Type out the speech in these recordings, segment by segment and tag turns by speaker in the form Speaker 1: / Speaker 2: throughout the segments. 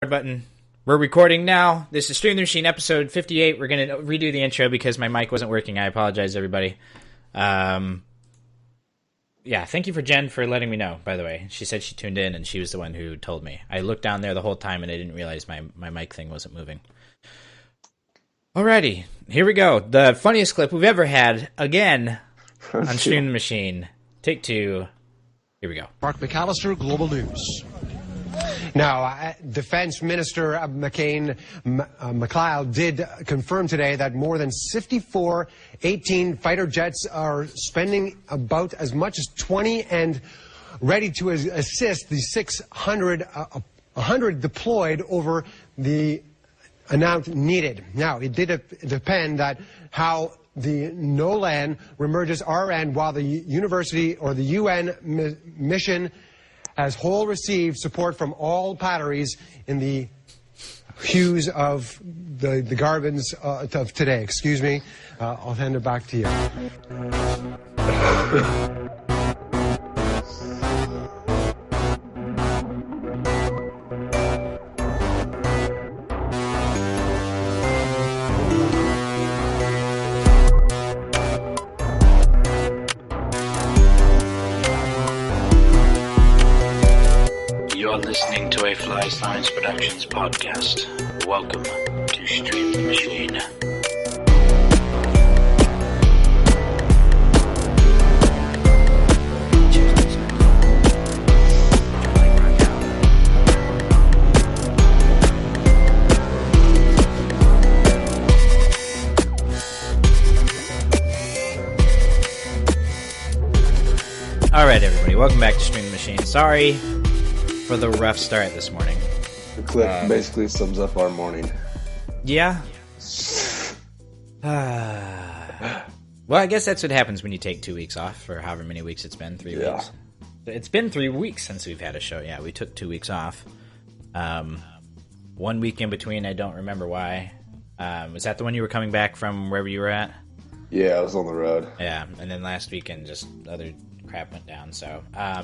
Speaker 1: Button. We're recording now. This is Stream the Machine episode 58. We're going to redo the intro because my mic wasn't working. I apologize, everybody. Yeah, thank you for Jen for letting me know, by the way. She said she tuned in and she was the one who told me. I looked down there the whole time and I didn't realize my mic thing wasn't moving. Alrighty, here we go. The funniest clip we've ever had, again, on Stream the Machine. Take two. Here we go.
Speaker 2: Mark McAllister, Global News.
Speaker 3: Now, Defense Minister McLeod did confirm today that more than 54 18 fighter jets are spending about as much as 20 and ready to assist the 100 deployed over the amount needed. Now, it did depend that how the NOLAN remerges our end while the university or the UN mission as whole received support from all batteries in the hues of the garbins of today. Excuse me. I'll hand it back to you.
Speaker 4: Listening to a Fly Science Productions podcast. Welcome to Stream the Machine.
Speaker 1: Alright, everybody, welcome back to Stream the Machine. Sorry for the rough start this morning.
Speaker 5: The clip basically sums up our morning.
Speaker 1: Yeah. Well, I guess that's what happens when you take 2 weeks off, for however many weeks it's been. 3 weeks. It's been 3 weeks since we've had a show. Yeah, we took 2 weeks off. 1 week in between, I don't remember why. Was that the one you were coming back from wherever you were at?
Speaker 5: Yeah, I was on the road.
Speaker 1: Yeah, and then last weekend just other crap went down. So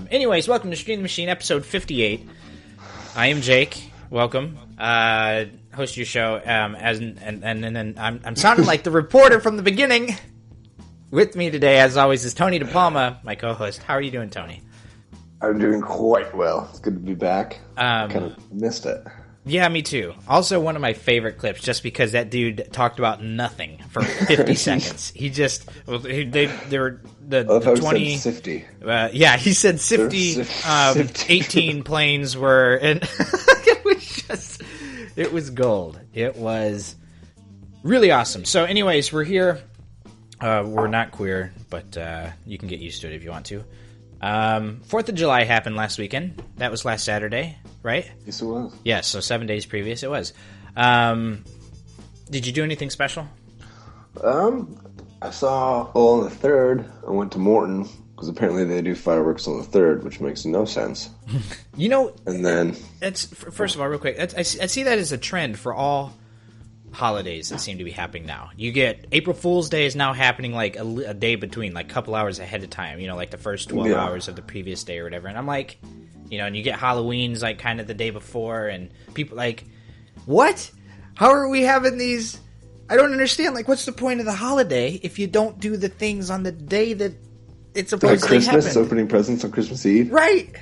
Speaker 1: anyways, welcome to Stream the Machine episode 58. I am Jake, welcome, host your show, and then I'm sounding like the reporter from the beginning. With me today, as always, is Tony DePalma, my co-host. How are you doing, Tony?
Speaker 5: I'm doing quite well. It's good to be back. Kind of missed it.
Speaker 1: Yeah, me too. Also, one of my favorite clips, just because that dude talked about nothing for 50 seconds. He just, they were the 20.
Speaker 5: Sifty.
Speaker 1: Yeah, he said Sifty. 18 planes were, and it was gold. It was really awesome. So, anyways, we're here. We're not queer, but you can get used to it if you want to. 4th of July happened last weekend. That was last Saturday, right?
Speaker 5: Yes, it was.
Speaker 1: Yes, so 7 days previous it was. Did you do anything special?
Speaker 5: I saw, on the 3rd, I went to Morton, because apparently they do fireworks on the 3rd, which makes no sense.
Speaker 1: You know,
Speaker 5: and then
Speaker 1: that's first of all, real quick, I see that as a trend for all holidays that seem to be happening now. You get April Fool's Day is now happening like a day between, like a couple hours ahead of time, you know, like the first 12 hours of the previous day or whatever. And I'm like, you know, and you get Halloween's like kind of the day before, and people like, what? How are we having these? I don't understand. Like, what's the point of the holiday if you don't do the things on the day that it's supposed to happen?
Speaker 5: Christmas, opening presents on Christmas Eve?
Speaker 1: Right.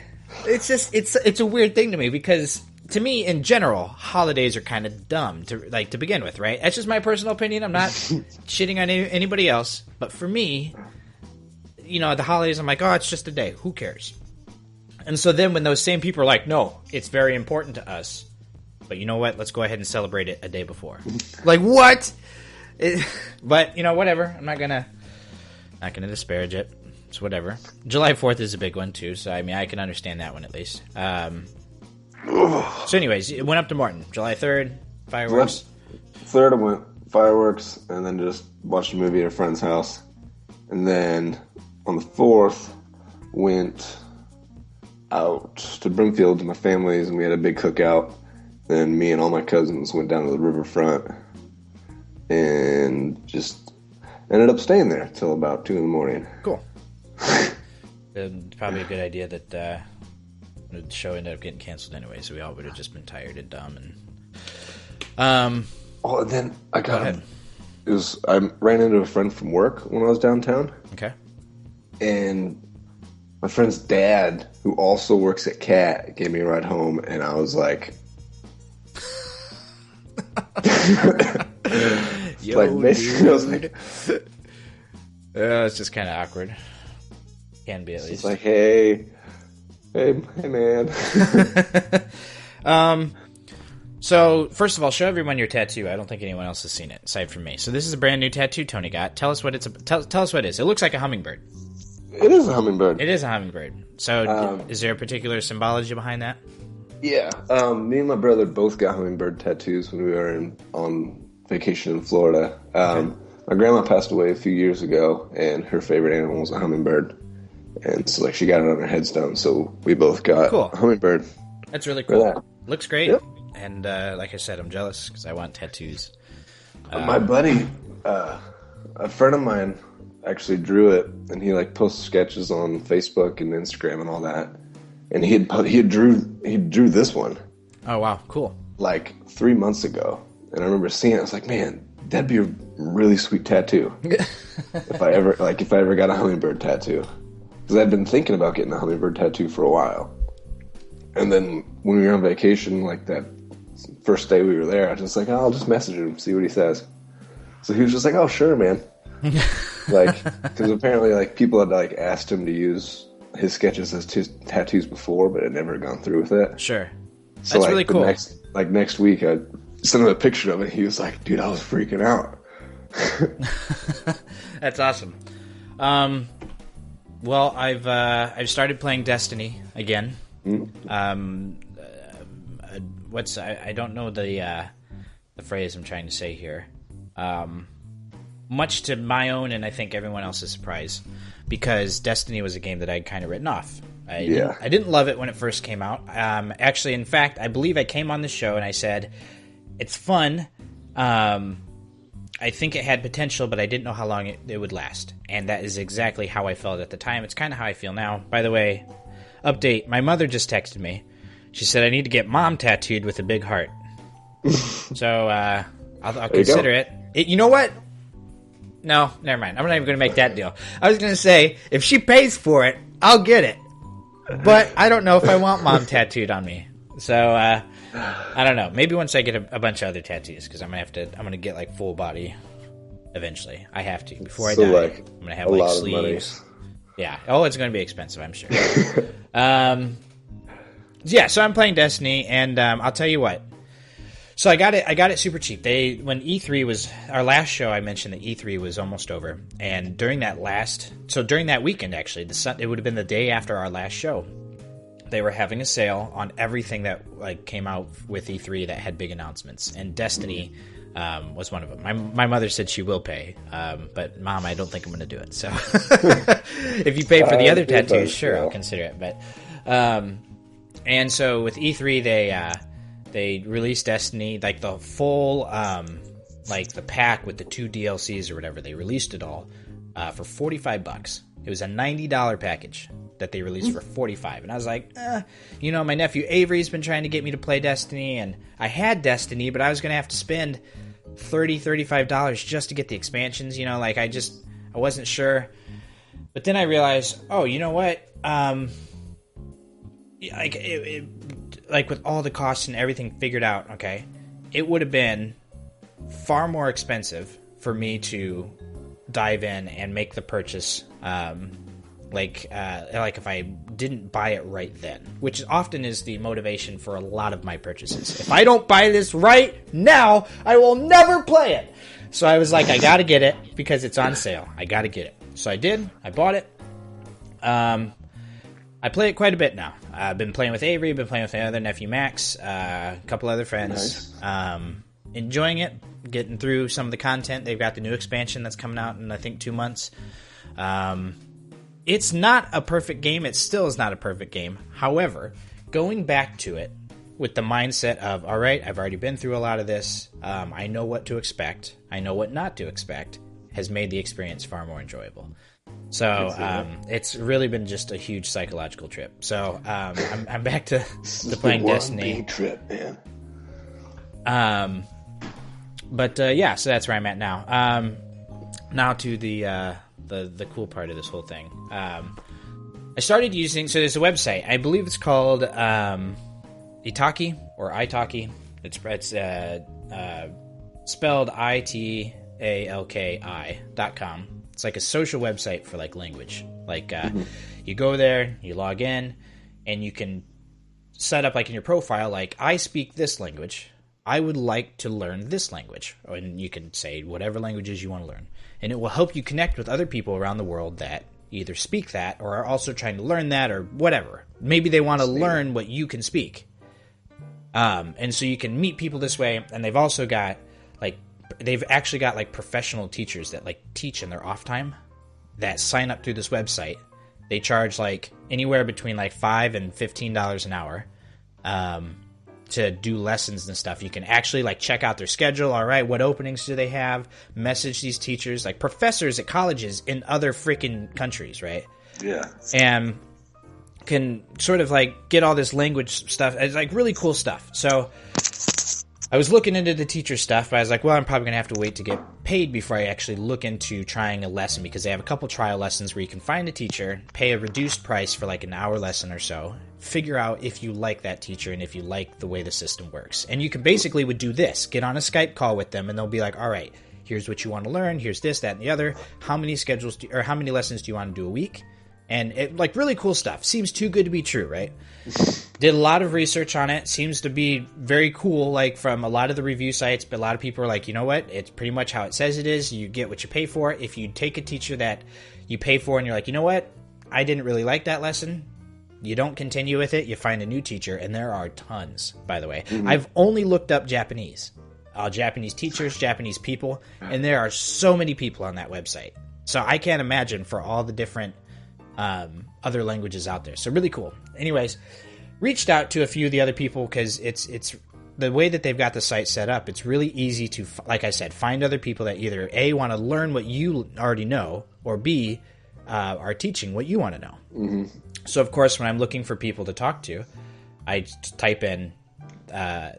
Speaker 1: It's just, it's a weird thing to me because, to me, in general, holidays are kind of dumb to begin with, right? That's just my personal opinion. I'm not shitting on anybody else, but for me, you know, the holidays, I'm like, oh, it's just a day. Who cares? And so then when those same people are like, no, it's very important to us, but you know what? Let's go ahead and celebrate it a day before. Like, what? But, you know, whatever. I'm not gonna disparage it. It's whatever. July 4th is a big one too, so I mean, I can understand that one at least. So anyways, it went up to Morton. July 3rd, fireworks.
Speaker 5: 3rd, I went fireworks, and then just watched a movie at a friend's house. And then on the 4th, went out to Brimfield to my family's, and we had a big cookout. Then me and all my cousins went down to the riverfront and just ended up staying there till about 2 in the morning.
Speaker 1: Cool. Probably a good idea that The show ended up getting canceled anyway, so we all would have just been tired and dumb.
Speaker 5: And then I
Speaker 1: Go ahead.
Speaker 5: I ran into a friend from work when I was downtown.
Speaker 1: Okay.
Speaker 5: And my friend's dad, who also works at Cat, gave me a ride home, and I was like,
Speaker 1: Yo,
Speaker 5: like basically, I was like,
Speaker 1: it's just kind of awkward. Can be at least.
Speaker 5: it's like, hey, man.
Speaker 1: So, first of all, show everyone your tattoo. I don't think anyone else has seen it, aside from me. So this is a brand new tattoo Tony got. Tell us what it's. Tell us what it is. It looks like a hummingbird.
Speaker 5: It is a hummingbird.
Speaker 1: It is a hummingbird. So, is there a particular symbology behind that?
Speaker 5: Yeah. Me and my brother both got hummingbird tattoos when we were on vacation in Florida. My grandma passed away a few years ago, and her favorite animal was a hummingbird. And so, like, she got it on her headstone, so we both got a hummingbird.
Speaker 1: That's really cool.
Speaker 5: That.
Speaker 1: Looks great.
Speaker 5: Yep.
Speaker 1: And like I said, I'm jealous because I want tattoos.
Speaker 5: My buddy, a friend of mine, actually drew it, and he like posts sketches on Facebook and Instagram and all that. And he drew this one.
Speaker 1: Oh wow, cool!
Speaker 5: Like 3 months ago, and I remember seeing it. I was like, man, that'd be a really sweet tattoo if I ever got a hummingbird tattoo, because I'd been thinking about getting a hummingbird tattoo for a while. And then when we were on vacation, like that first day we were there, I was just like, I'll just message him, see what he says. So he was just like, oh, sure, man. Like, because apparently, like, people had, like, asked him to use his sketches as tattoos before, but had never gone through with it.
Speaker 1: Sure.
Speaker 5: So,
Speaker 1: That's
Speaker 5: like,
Speaker 1: really cool.
Speaker 5: Next week, I sent him a picture of it. He was like, dude, I was freaking out.
Speaker 1: That's awesome. Well, I've started playing Destiny again.
Speaker 5: Mm-hmm.
Speaker 1: I don't know the phrase I'm trying to say here. Much to my own and I think everyone else's surprise, because Destiny was a game that I'd kind of written off. I didn't love it when it first came out. Actually, in fact, I believe I came on the show and I said, it's fun. I think it had potential, but I didn't know how long it would last. And that is exactly how I felt at the time. It's kind of how I feel now. By the way, update, my mother just texted me. She said I need to get mom tattooed with a big heart. So I'll consider it. You know what? No, never mind. I'm not even going to make that deal. I was going to say, if she pays for it, I'll get it. But I don't know if I want mom tattooed on me. So I don't know. Maybe once I get a bunch of other tattoos, because I'm gonna get like full body eventually. I have to before I die.
Speaker 5: Like,
Speaker 1: I'm gonna have like sleeves. Yeah. Oh, it's gonna be expensive, I'm sure. Yeah. So I'm playing Destiny, and I'll tell you what. So I got it super cheap. When E3 was our last show, I mentioned that E3 was almost over, and during that weekend, actually, it would have been the day after our last show. They were having a sale on everything that like came out with E3 that had big announcements, and Destiny was one of them. My mother said she will pay, but Mom, I don't think I'm going to do it. So if you pay for the other tattoos, sure, I'll consider it. But and so with E3, they released Destiny, like the full like the pack with the 2 DLCs or whatever. They released it all for $45. It was a $90 package that they released for $45, and I was like, my nephew Avery's been trying to get me to play Destiny, and I had Destiny, but I was gonna have to spend $35 just to get the expansions. Like I wasn't sure, but then I realized, oh, you know what? Like with all the costs and everything figured out, okay, it would have been far more expensive for me to dive in and make the purchase. Like if I didn't buy it right then, which often is the motivation for a lot of my purchases. If I don't buy this right now, I will never play it. So I was like, I gotta get it because it's on sale. I gotta get it. So I did. I bought it. I play it quite a bit now. I've been playing with Avery, been playing with my other nephew Max, a couple other friends. Nice. Enjoying it, getting through some of the content. They've got the new expansion that's coming out in, I think, 2 months. It's not a perfect game. It still is not a perfect game. However, going back to it with the mindset of, all right, I've already been through a lot of this. I know what to expect. I know what not to expect, has made the experience far more enjoyable. So it's really been just a huge psychological trip. So I'm back to playing Destiny.
Speaker 5: Big trip, man.
Speaker 1: But yeah, so that's where I'm at now. Now to the cool part of this whole thing. I started using, so there's a website. I believe it's called Italki or Italki. It's spelled italki.com. It's like a social website for like language. Like you go there, you log in, and you can set up like in your profile, like I speak this language. I would like to learn this language. And you can say whatever languages you want to learn. And it will help you connect with other people around the world that either speak that or are also trying to learn that or whatever. Maybe they want to learn what you can speak. And so you can meet people this way. And they've also got they've actually got like professional teachers that like teach in their off time that sign up through this website. They charge like anywhere between like $5 and $15 an hour to do lessons and stuff. You can actually like check out their schedule. All right, what openings do they have? Message these teachers, like professors at colleges in other freaking countries, right?
Speaker 5: Yeah.
Speaker 1: And can sort of like get all this language stuff. It's like really cool stuff. So I was looking into the teacher stuff, but I was like, well, I'm probably going to have to wait to get paid before I actually look into trying a lesson, because they have a couple trial lessons where you can find a teacher, pay a reduced price for like an hour lesson or so, figure out if you like that teacher and if you like the way the system works. And you can basically would do this, get on a Skype call with them, and they'll be like, all right, here's what you want to learn, here's this, that, and the other. How many how many lessons do you want to do a week? And it, like, really cool stuff. Seems too good to be true, right? Did a lot of research on it. Seems to be very cool, like, from a lot of the review sites. But a lot of people are like, you know what? It's pretty much how it says it is. You get what you pay for. If you take a teacher that you pay for and you're like, you know what? I didn't really like that lesson. You don't continue with it. You find a new teacher. And there are tons, by the way. Mm-hmm. I've only looked up Japanese. Japanese teachers, Japanese people. And there are so many people on that website. So I can't imagine for all the different other languages out there. So really cool. Anyways, reached out to a few of the other people because it's the way that they've got the site set up. It's really easy to, like I said, find other people that either A, want to learn what you already know, or B, are teaching what you want to know. Mm-hmm. So of course, when I'm looking for people to talk to, I type in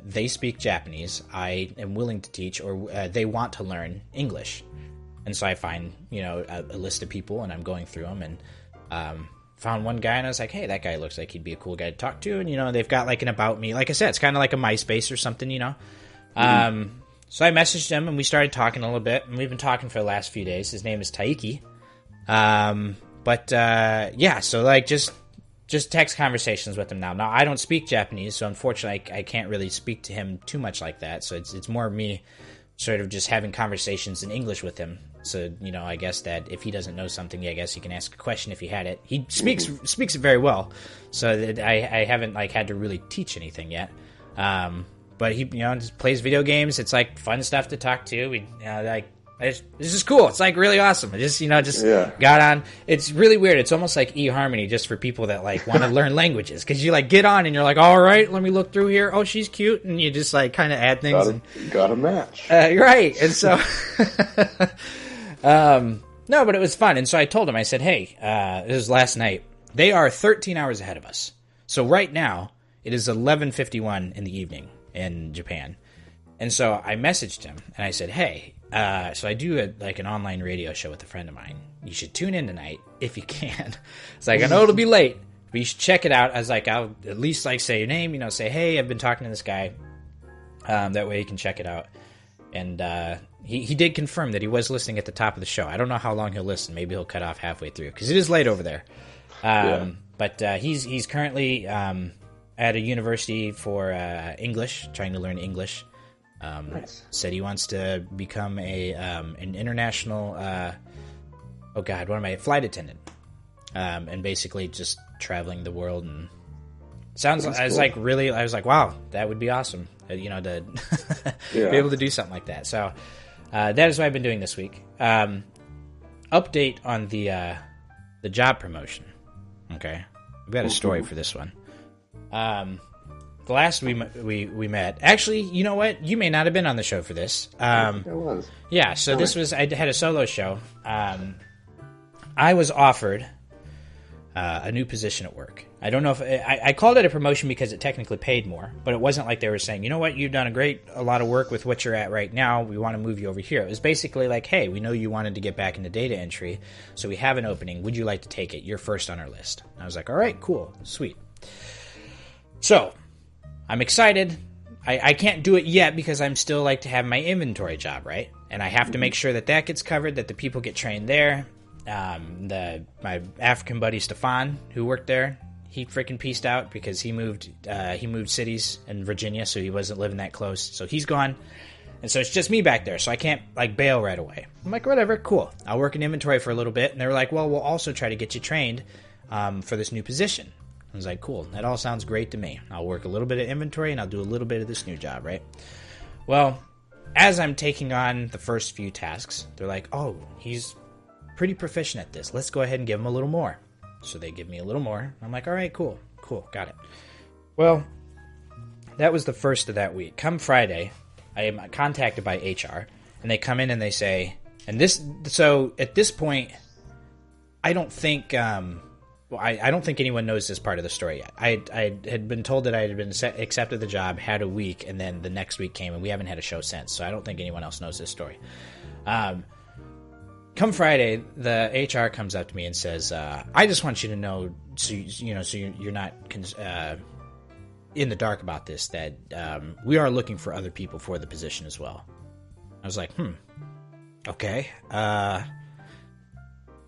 Speaker 1: they speak Japanese, I am willing to teach, or they want to learn English. And so I find, a list of people, and I'm going through them, and found one guy, and I was like, hey, that guy looks like he'd be a cool guy to talk to. And, they've got like an about me. Like I said, it's kind of like a MySpace or something, Mm-hmm. So I messaged him, and we started talking a little bit, and we've been talking for the last few days. His name is Taiki. Yeah, so like just text conversations with him now. Now, I don't speak Japanese, so unfortunately I can't really speak to him too much like that. So it's more me sort of just having conversations in English with him. So, I guess that if he doesn't know something, I guess he can ask a question if he had it. He speaks it very well, so that I haven't like had to really teach anything yet. But he, just plays video games. It's like fun stuff to talk to. We, this is cool. It's like really awesome. I just, got on. It's really weird. It's almost like eHarmony just for people that like want to learn languages. Because you like get on and you're like, all right, let me look through here. Oh, she's cute, and you just like kind of add things.
Speaker 5: Got a match.
Speaker 1: Right, and so, no, but it was fun. And so I told him, I said, hey, this was last night. They are 13 hours ahead of us. So right now it is 11:51 in the evening in Japan. And so I messaged him and I said, hey, so I do an online radio show with a friend of mine. You should tune in tonight if you can. It's like, I know it'll be late, but you should check it out. I was like, I'll at least like say your name, say, hey, I've been talking to this guy. That way you can check it out. And he did confirm that he was listening at the top of the show. I don't know how long he'll listen. Maybe he'll cut off halfway through because it is late over there. But he's currently at a university for English, trying to learn English. Nice. Said he wants to become an international flight attendant, and basically just traveling the world. And sounds cool. I was like, wow, that would be awesome, to be able to do something like that. So that is what I've been doing this week. Update on the job promotion. Okay, we've got a story for this one. The last we met, actually, you know what? You may not have been on the show for this.
Speaker 5: It was.
Speaker 1: Yeah, so this was, I had a solo show. I was offered a new position at work. I don't know if I called it a promotion because it technically paid more, but it wasn't like they were saying, you know what, you've done a lot of work with what you're at right now. We want to move you over here. It was basically like, hey, we know you wanted to get back into data entry, so we have an opening. Would you like to take it? You're first on our list. And I was like, all right, cool, sweet. So I'm excited. I can't do it yet because I'm still like to have my inventory job, right? And I have to make sure that gets covered, that the people get trained there. My African buddy Stefan, who worked there, he freaking peaced out because he moved cities in Virginia, so he wasn't living that close. So he's gone, and so it's just me back there. So I can't like bail right away. I'm like, whatever, cool. I'll work in inventory for a little bit, and they were like, well, we'll also try to get you trained for this new position. I was like, cool. That all sounds great to me. I'll work a little bit of inventory, and I'll do a little bit of this new job, right? Well, as I'm taking on the first few tasks, they're like, oh, he's pretty proficient at this. Let's go ahead and give him a little more. So they give me a little more. I'm like, all right, cool, got it. Well, that was the first of that week. Come Friday, I am contacted by HR, and they come in and they say, so at this point, I don't think, I don't think anyone knows this part of the story yet. I had been told that I had been accepted the job, had a week, and then the next week came, and we haven't had a show since. So I don't think anyone else knows this story. Come Friday, the HR comes up to me and says, "I just want you to know, so you're not in the dark about this. That we are looking for other people for the position as well." I was like, okay.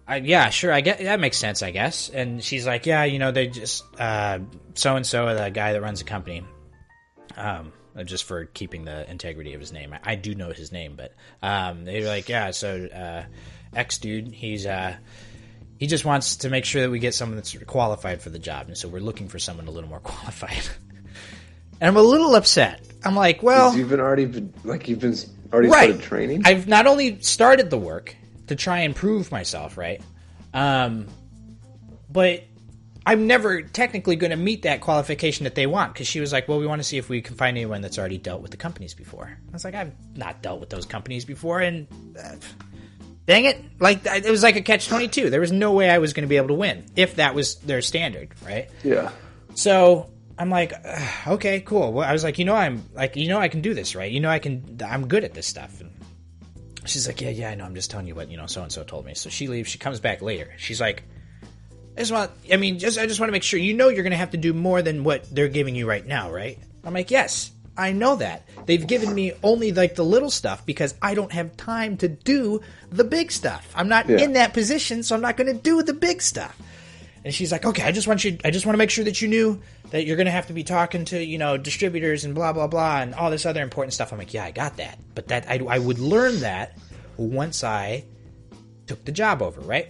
Speaker 1: Yeah, sure. I get that makes sense, I guess. And she's like, yeah, they just so and so, the guy that runs the company. Just for keeping the integrity of his name, I do know his name, but they're like, yeah. So X dude, he just wants to make sure that we get someone that's qualified for the job, and so we're looking for someone a little more qualified. And I'm a little upset. I'm like, well,
Speaker 5: you've already
Speaker 1: right.
Speaker 5: started training.
Speaker 1: I've not only started the work to try and prove myself, right? But I'm never technically going to meet that qualification that they want, because she was like, well, we want to see if we can find anyone that's already dealt with the companies before. I was like, I've not dealt with those companies before, and dang it. It was like a catch-22. There was no way I was going to be able to win if that was their standard, right?
Speaker 5: Yeah.
Speaker 1: So I'm like, okay, cool. Well, I was like, I can do this, right? I'm good at this stuff. And she's like, yeah, I know. I'm just telling you what, so-and-so told me. So she leaves. She comes back later. She's like, I just want to make sure you're going to have to do more than what they're giving you right now, right? I'm like, yes, I know that. They've given me only the little stuff because I don't have time to do the big stuff. I'm not in that position, so I'm not going to do the big stuff. And she's like, okay, I just want to make sure that you knew that you're going to have to be talking to, distributors and blah, blah, blah, and all this other important stuff. I'm like, yeah, I got that. But that I would learn that once I took the job over, right?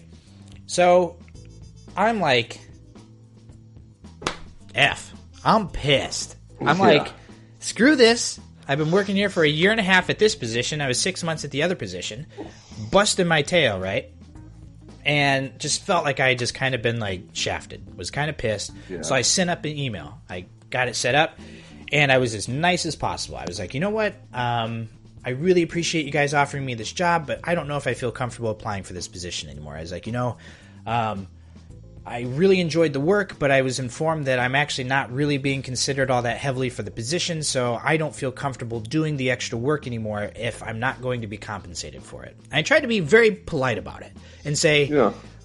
Speaker 1: So I'm like, I'm pissed. I'm like, screw this. I've been working here for a year and a half at this position. I was 6 months at the other position. Busting my tail, right? And just felt like I had just kind of been shafted. Was kind of pissed. Yeah. So I sent up an email. I got it set up, and I was as nice as possible. I was like, you know what? I really appreciate you guys offering me this job, but I don't know if I feel comfortable applying for this position anymore. I was like, I really enjoyed the work, but I was informed that I'm actually not really being considered all that heavily for the position, so I don't feel comfortable doing the extra work anymore if I'm not going to be compensated for it. I tried to be very polite about it and say,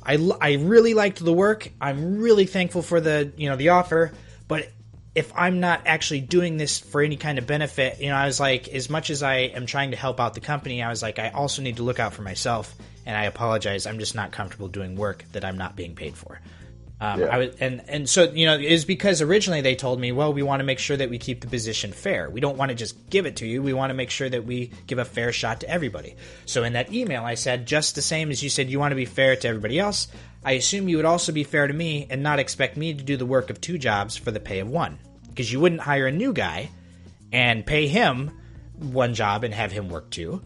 Speaker 1: I really liked the work. I'm really thankful for the offer, but if I'm not actually doing this for any kind of benefit, I was like, as much as I am trying to help out the company, I was like, I also need to look out for myself. And I apologize. I'm just not comfortable doing work that I'm not being paid for. So it was because originally they told me, well, we want to make sure that we keep the position fair. We don't want to just give it to you. We want to make sure that we give a fair shot to everybody. So in that email, I said, just the same as you said you want to be fair to everybody else, I assume you would also be fair to me and not expect me to do the work of 2 jobs for the pay of 1. Because you wouldn't hire a new guy and pay him 1 job and have him work 2.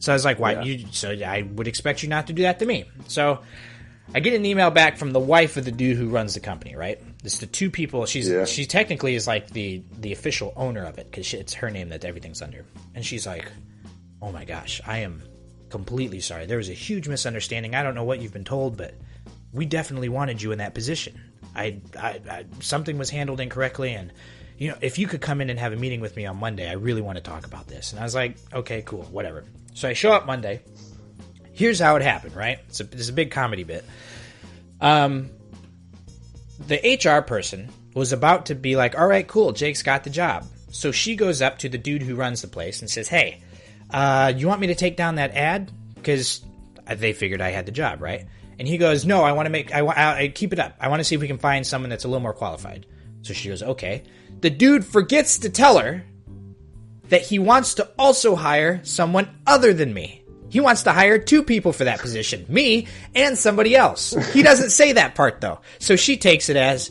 Speaker 1: So I was like, why? Yeah. So I would expect you not to do that to me. So I get an email back from the wife of the dude who runs the company, right? It's the 2 people. She technically is like the official owner of it because it's her name that everything's under. And she's like, oh my gosh, I am completely sorry. There was a huge misunderstanding. I don't know what you've been told, but we definitely wanted you in that position. Something was handled incorrectly, and if you could come in and have a meeting with me on Monday, I really want to talk about this. And I was like, okay, cool, whatever. So I show up Monday. Here's how it happened, right? This is a big comedy bit. The HR person was about to be like, all right, cool, Jake's got the job. So she goes up to the dude who runs the place and says, hey, you want me to take down that ad? Because they figured I had the job, right? And he goes, no, I keep it up. I want to see if we can find someone that's a little more qualified. So she goes, okay. The dude forgets to tell her that he wants to also hire someone other than me. He wants to hire 2 people for that position, me and somebody else. He doesn't say that part, though. So she takes it as,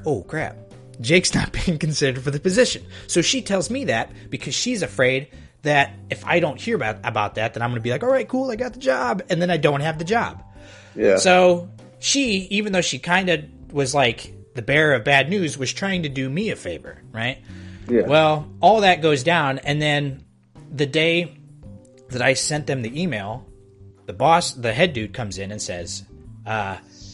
Speaker 1: oh, crap, Jake's not being considered for the position. So she tells me that because she's afraid that if I don't hear about that, then I'm going to be like, all right, cool, I got the job. And then I don't have the job. Yeah. So she, even though she kind of was like the bearer of bad news, was trying to do me a favor, right? Yeah. Well, all that goes down, and then the day that I sent them the email, the head dude comes in and says,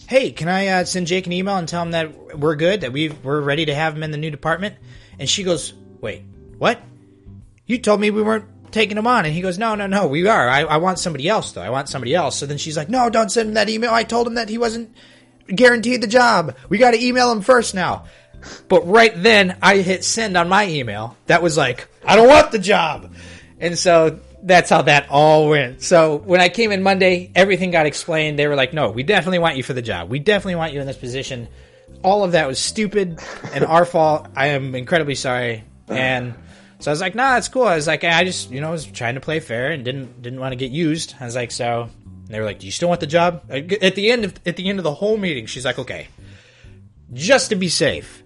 Speaker 1: hey, can I send Jake an email and tell him that we're good, that we're ready to have him in the new department? And she goes, wait, what? You told me we weren't taking him on. And he goes, no, we are. I want somebody else, though. I want somebody else. So then she's like, no, don't send him that email. I told him that he wasn't guaranteed the job. We got to email him first now. But right then, I hit send on my email. That was like, I don't want the job. And so that's how that all went. So when I came in Monday, everything got explained. They were like, no, we definitely want you for the job. We definitely want you in this position. All of that was stupid and our fault. I am incredibly sorry. And so I was like, nah, that's cool. I was like, I just, was trying to play fair and didn't want to get used. I was like, so they were like, do you still want the job? At the end of the whole meeting, she's like, okay, just to be safe,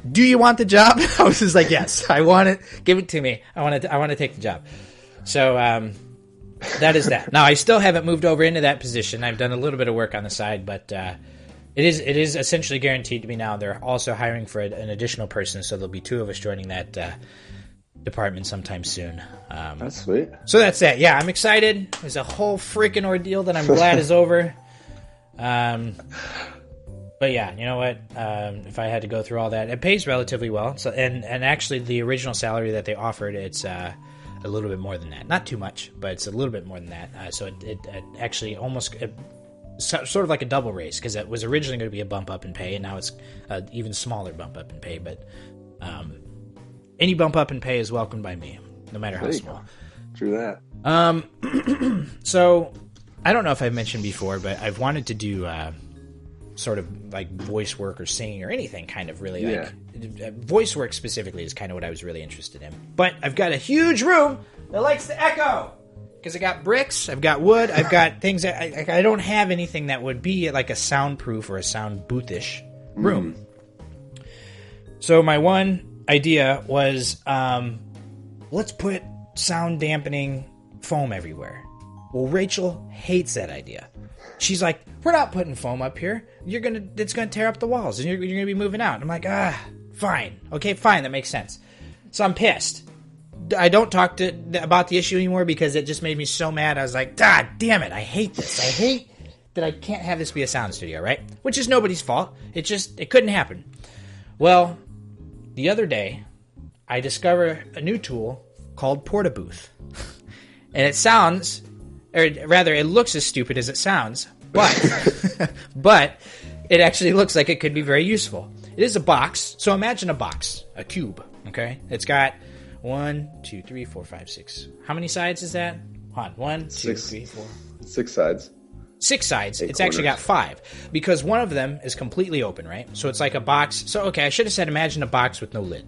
Speaker 1: do you want the job? I was just like, yes, I want it. Give it to me. I want to take the job. So that is that. Now, I still haven't moved over into that position. I've done a little bit of work on the side, but it is essentially guaranteed to be now. They're also hiring for an additional person, so there'll be 2 of us joining that department sometime soon.
Speaker 5: That's sweet.
Speaker 1: So that's that. Yeah, I'm excited. It's a whole freaking ordeal that I'm glad is over. But yeah, you know what? If I had to go through all that, it pays relatively well. So and actually, the original salary that they offered, it's a little bit more than that. Not too much, but it's a little bit more than that. So it actually almost sort of like a double raise, because it was originally going to be a bump up in pay, and now it's an even smaller bump up in pay. But any bump up in pay is welcomed by me, no matter how small.
Speaker 5: True that.
Speaker 1: So I don't know if I've mentioned before, but I've wanted to do sort of like voice work or singing or anything kind of really like voice work specifically is kind of what I was really interested in. But I've got a huge room that likes to echo because I got bricks, I've got wood, I've got things that I don't have anything that would be like a soundproof or a sound boothish room. So my one idea was let's put sound dampening foam everywhere. Well, Rachel hates that idea. She's like, we're not putting foam up here. It's gonna tear up the walls, and you're gonna be moving out. I'm like, fine. Okay, fine, that makes sense. So I'm pissed. I don't talk about the issue anymore because it just made me so mad. I was like, God damn it, I hate this. I hate that I can't have this be a sound studio, right? Which is nobody's fault. It couldn't happen. Well, the other day, I discovered a new tool called Portabooth. And it sounds, or rather, it looks as stupid as it sounds, but but it actually looks like it could be very useful. It is a box, so imagine a box, a cube, okay? It's got 1, 2, 3, 4, 5, 6. How many sides is that? Hold on. 1, 2, 3, 4.
Speaker 5: 6 sides.
Speaker 1: 6 sides.
Speaker 5: 8
Speaker 1: it's actually got 5 because one of them is completely open, right? So it's like a box. So, okay, I should have said imagine a box with no lid.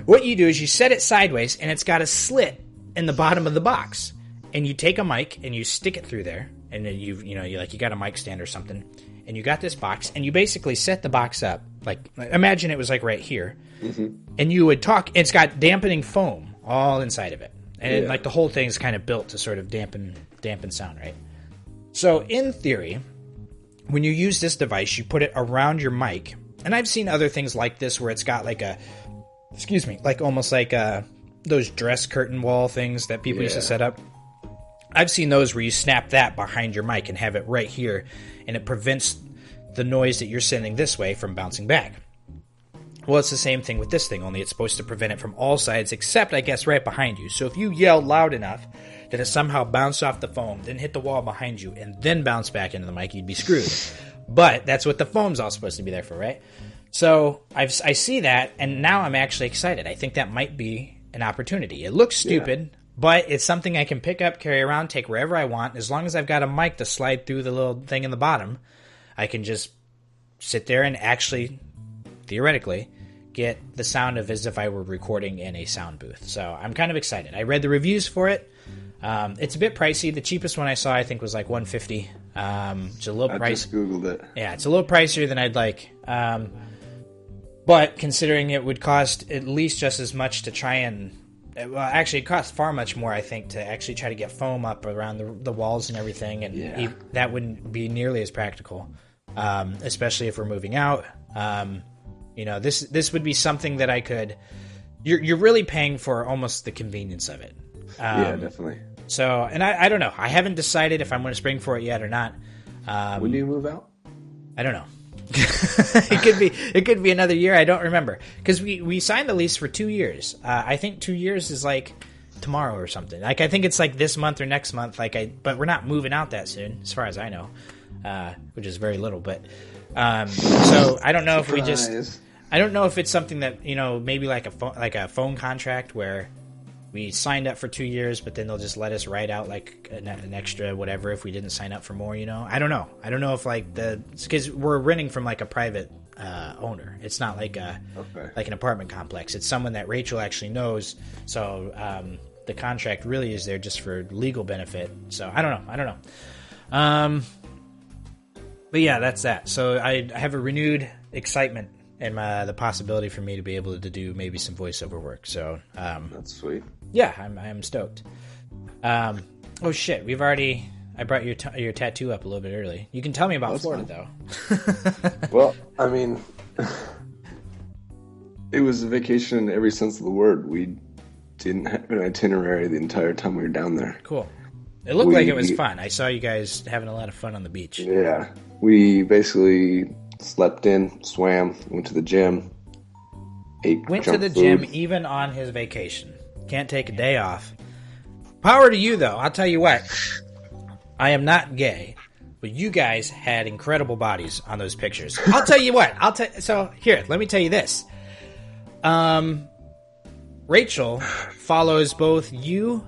Speaker 1: What you do is you set it sideways, and it's got a slit in the bottom of the box. And you take a mic, and you stick it through there. And then you got a mic stand or something. And you got this box, and you basically set the box up. Like, imagine it was like right here. Mm-hmm. And you would talk. It's got dampening foam all inside of it. And like the whole thing's kind of built to sort of dampen sound, right? So in theory, when you use this device, you put it around your mic. And I've seen other things like this where it's got like almost like a those dress curtain wall things that people used to set up. I've seen those where you snap that behind your mic and have it right here, and it prevents the noise that you're sending this way from bouncing back. Well, it's the same thing with this thing, only it's supposed to prevent it from all sides, except, I guess, right behind you. So if you yell loud enough that it somehow bounced off the foam, then hit the wall behind you, and then bounce back into the mic, you'd be screwed. But that's what the foam's all supposed to be there for, right? So I see that, and now I'm actually excited. I think that might be an opportunity. It looks stupid, but it's something I can pick up, carry around, take wherever I want. As long as I've got a mic to slide through the little thing in the bottom, I can just sit there and actually, theoretically, get the sound of as if I were recording in a sound booth. So I'm kind of excited. I read the reviews for it. It's a bit pricey. The cheapest one I saw, I think, was like $150. It's a little pricey. I just
Speaker 5: Googled it.
Speaker 1: Yeah, it's a little pricier than I'd like. But considering it would cost at least just as much to try and... Well, actually, it costs far much more, I think, to actually try to get foam up around the walls and everything. And that wouldn't be nearly as practical, especially if we're moving out. This would be something that I could... You're really paying for almost the convenience of it.
Speaker 5: Yeah, definitely.
Speaker 1: So, and I don't know. I haven't decided if I'm going to spring for it yet or not.
Speaker 5: When do you move out?
Speaker 1: I don't know. It could be another year. I don't remember, because we signed the lease for 2 years. I think 2 years is like tomorrow or something. Like, I think it's like this month or next month. But we're not moving out that soon, as far as I know, which is very little. But so I don't know if we just. I don't know if it's something that, maybe like a phone contract where we signed up for 2 years, but then they'll just let us write out like an extra whatever if we didn't sign up for more. I don't know. I don't know if because we're renting from like a private owner. It's not like like an apartment complex. It's someone that Rachel actually knows. So the contract really is there just for legal benefit. So I don't know. But yeah, that's that. So I have a renewed excitement and the possibility for me to be able to do maybe some voiceover work. So
Speaker 5: that's sweet.
Speaker 1: Yeah, I'm stoked. Oh shit, I brought your tattoo up a little bit early. You can tell me about Florida though.
Speaker 5: Well, I mean, it was a vacation in every sense of the word. We didn't have an itinerary the entire time we were down there.
Speaker 1: Cool. It looked like it was fun. I saw you guys having a lot of fun on the beach.
Speaker 5: Yeah, we basically slept in, swam, went to the gym,
Speaker 1: went to the gym even on his vacation. Can't take a day off. Power to you, though. I'll tell you what. I am not gay, but you guys had incredible bodies on those pictures. I'll tell you what. So here, let me tell you this. Rachel follows both you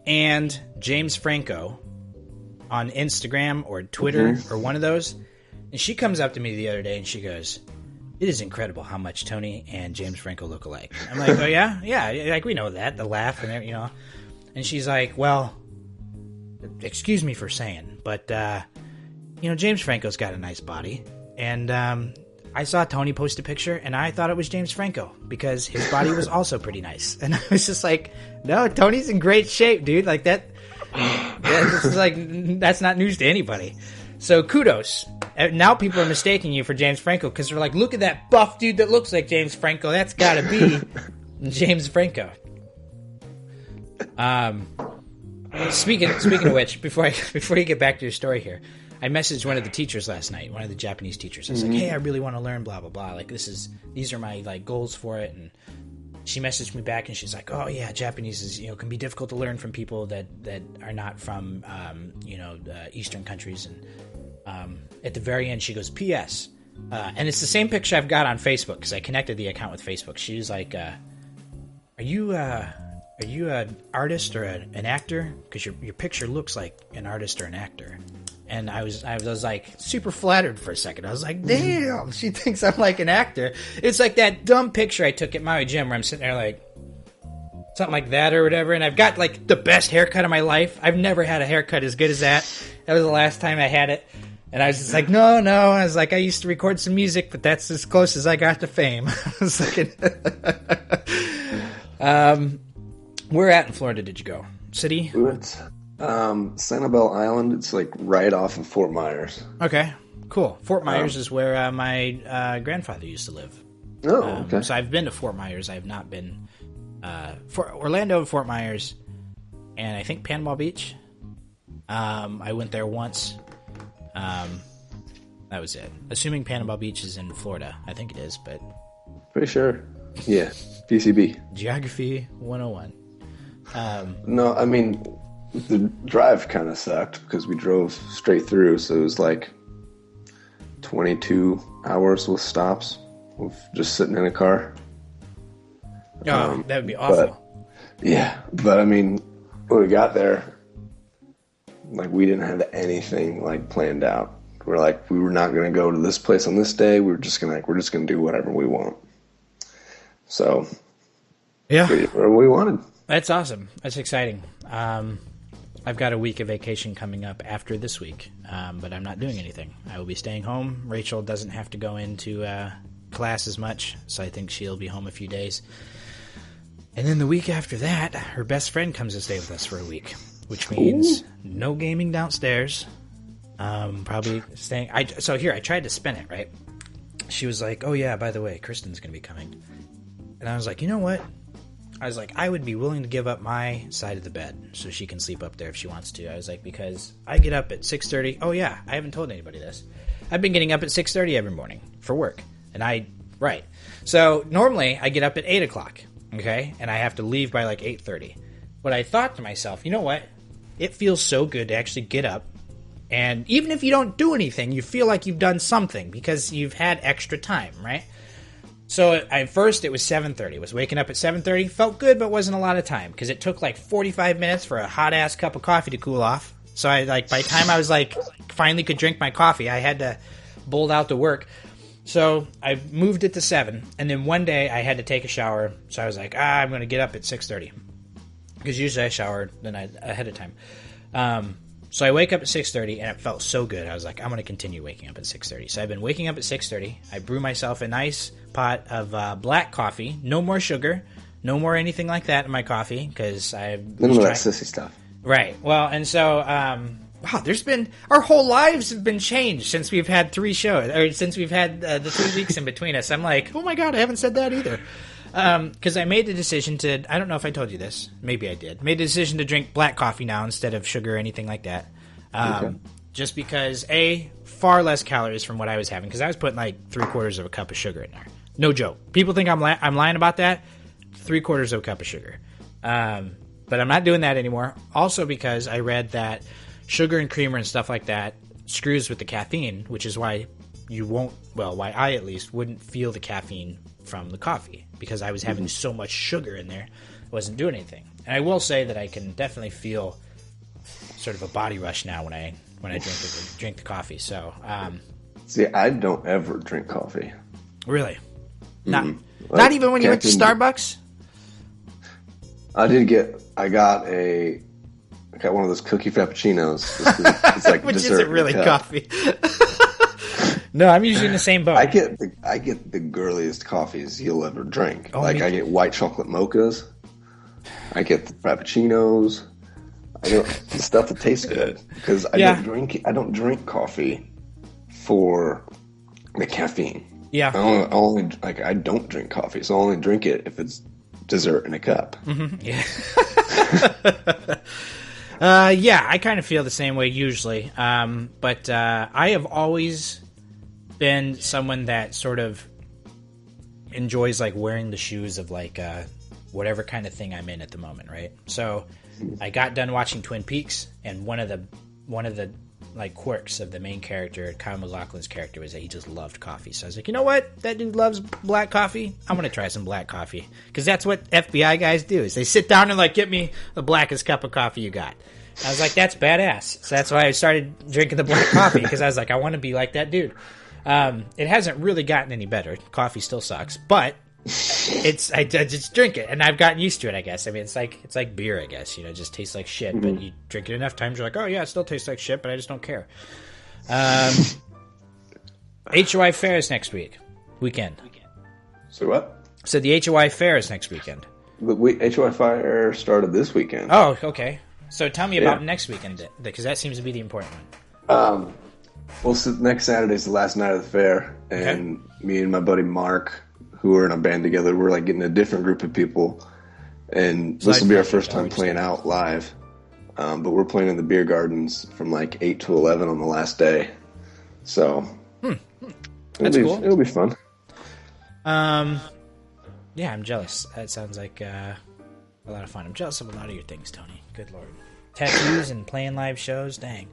Speaker 1: and James Franco on Instagram or Twitter or one of those. And she comes up to me the other day and she goes, "It is incredible how much Tony and James Franco look alike." I'm like, "Oh yeah? Yeah, like we know that, the laugh and everything, And she's like, "Well, excuse me for saying, but James Franco's got a nice body." And I saw Tony post a picture and I thought it was James Franco because his body was also pretty nice. And I was just like, "No, Tony's in great shape, dude. Like that this is like, that's not news to anybody." So kudos. Now people are mistaking you for James Franco because they're like, "Look at that buff dude that looks like James Franco. That's got to be James Franco." Speaking of which, before you get back to your story here, I messaged one of the teachers last night, one of the Japanese teachers. I was like, "Hey, I really want to learn blah blah blah. Like these are my like goals for it." And she messaged me back and she's like, "Oh yeah, Japanese is can be difficult to learn from people that are not from Eastern countries." And at the very end, she goes, "P.S." And it's the same picture I've got on Facebook because I connected the account with Facebook. She was like, "Are you an artist or an actor? Because your picture looks like an artist or an actor." And I was like super flattered for a second. I was like, "Damn, she thinks I'm like an actor." It's like that dumb picture I took at Maui Gym where I'm sitting there like something like that or whatever, and I've got like the best haircut of my life. I've never had a haircut as good as that. That was the last time I had it. And I was just like, no. I was like, I used to record some music, but that's as close as I got to fame. I was like, where at in Florida did you go? City?
Speaker 5: We went Sanibel Island. It's like right off of Fort Myers.
Speaker 1: Okay, cool. Fort Myers is where my grandfather used to live.
Speaker 5: Oh, okay.
Speaker 1: So I've been to Fort Myers. I have not been for Orlando and Fort Myers, and I think Panama Beach. I went there once. That was it. Assuming Panama Beach is in Florida. I think it is, but...
Speaker 5: Pretty sure. Yeah, PCB.
Speaker 1: Geography 101.
Speaker 5: No, I mean, the drive kind of sucked because we drove straight through, so it was like 22 hours with stops of just sitting in a car.
Speaker 1: Oh, that would be awful.
Speaker 5: But I mean, when we got there, like, we didn't have anything like planned out. We're like, we were not going to go to this place on this day. We're just going to do whatever we want. So,
Speaker 1: yeah,
Speaker 5: whatever we wanted.
Speaker 1: That's awesome. That's exciting. I've got a week of vacation coming up after this week, but I'm not doing anything. I will be staying home. Rachel doesn't have to go into class as much, so I think she'll be home a few days. And then the week after that, her best friend comes to stay with us for a week, which means no gaming downstairs. Probably staying. So here, I tried to spin it, right? She was like, oh yeah, by the way, Kristen's going to be coming. And I was like, you know what? I was like, I would be willing to give up my side of the bed so she can sleep up there if she wants to. I was like, because I get up at 6:30. Oh yeah, I haven't told anybody this. I've been getting up at 6:30 every morning for work. Right. So normally I get up at 8 o'clock, okay? And I have to leave by like 8:30. But I thought to myself, you know what? It feels so good to actually get up. And even if you don't do anything, you feel like you've done something because you've had extra time, right? So at first it was 7:30. I was waking up at 7:30. Felt good, but wasn't a lot of time because it took like 45 minutes for a hot-ass cup of coffee to cool off. So by the time I was like finally could drink my coffee, I had to bolt out to work. So I moved it to 7. And then one day I had to take a shower. So I was like, I'm going to get up at 6:30. Because usually I shower ahead of time. So I wake up at 6:30, and it felt so good. I was like, I'm going to continue waking up at 6:30. So I've been waking up at 6:30. I brew myself a nice pot of black coffee. No more sugar. No more anything like that in my coffee, because I've...
Speaker 5: None of that sissy stuff.
Speaker 1: Right. Well, and so... wow, our whole lives have been changed since we've had 3 shows, or since we've had the 3 weeks in between us. I'm like, oh my God, I haven't said that either. Because I made the decision to, I don't know if I told you this, maybe I did, made the decision to drink black coffee now instead of sugar or anything like that. Okay. Just because, far less calories from what I was having, because I was putting like 3/4 of a cup of sugar in there. No joke. People think I'm lying about that. 3/4 of a cup of sugar. But I'm not doing that anymore. Also because I read that sugar and creamer and stuff like that screws with the caffeine, which is why why I at least wouldn't feel the caffeine from the coffee, because I was having so much sugar in there, it wasn't doing anything. And I will say that I can definitely feel sort of a body rush now when I drink the coffee. So
Speaker 5: see, I don't ever drink coffee.
Speaker 1: Really? Not even when you went to Starbucks?
Speaker 5: I got one of those cookie frappuccinos. It's like
Speaker 1: which
Speaker 5: dessert
Speaker 1: isn't really coffee. No, I'm usually in the same boat.
Speaker 5: I get the girliest coffees you'll ever drink. I get white chocolate mochas. I get the frappuccinos. I get the stuff that tastes good, because I don't drink coffee for the caffeine.
Speaker 1: Yeah.
Speaker 5: I don't drink coffee, so I only drink it if it's dessert in a cup.
Speaker 1: Mm-hmm. Yeah. Yeah, I kind of feel the same way usually. But I have always been someone that sort of enjoys like wearing the shoes of like whatever kind of thing I'm in at the moment, right? So I got done watching Twin Peaks, and one of the like quirks of the main character, Kyle MacLachlan's character, was that he just loved coffee. So I was like, you know what? That dude loves black coffee. I'm gonna try some black coffee, because that's what FBI guys do. Is they sit down and like, get me the blackest cup of coffee you got. And I was like, that's badass. So that's why I started drinking the black coffee, because I was like, I want to be like that dude. It hasn't really gotten any better. Coffee still sucks, but I just drink it, and I've gotten used to it, I guess. I mean, it's like beer, I guess. You know, it just tastes like shit. Mm-hmm. But you drink it enough times, you're like, oh yeah, it still tastes like shit, but I just don't care. HOI Fair is next weekend.
Speaker 5: So what?
Speaker 1: So the HOI Fair is next weekend.
Speaker 5: The HOI Fair started this weekend.
Speaker 1: Oh, okay. So tell me about next weekend, because that seems to be the important one.
Speaker 5: Well, so next Saturday's the last night of the fair, and me and my buddy Mark, who are in a band together, we're like getting a different group of people And this will be our first time playing out live. But we're playing in the beer gardens from like 8 to 11 on the last day. So
Speaker 1: That's cool.
Speaker 5: It'll be fun.
Speaker 1: Yeah, I'm jealous. That sounds like a lot of fun. I'm jealous of a lot of your things, Tony. Good Lord. Tattoos and playing live shows? Dang.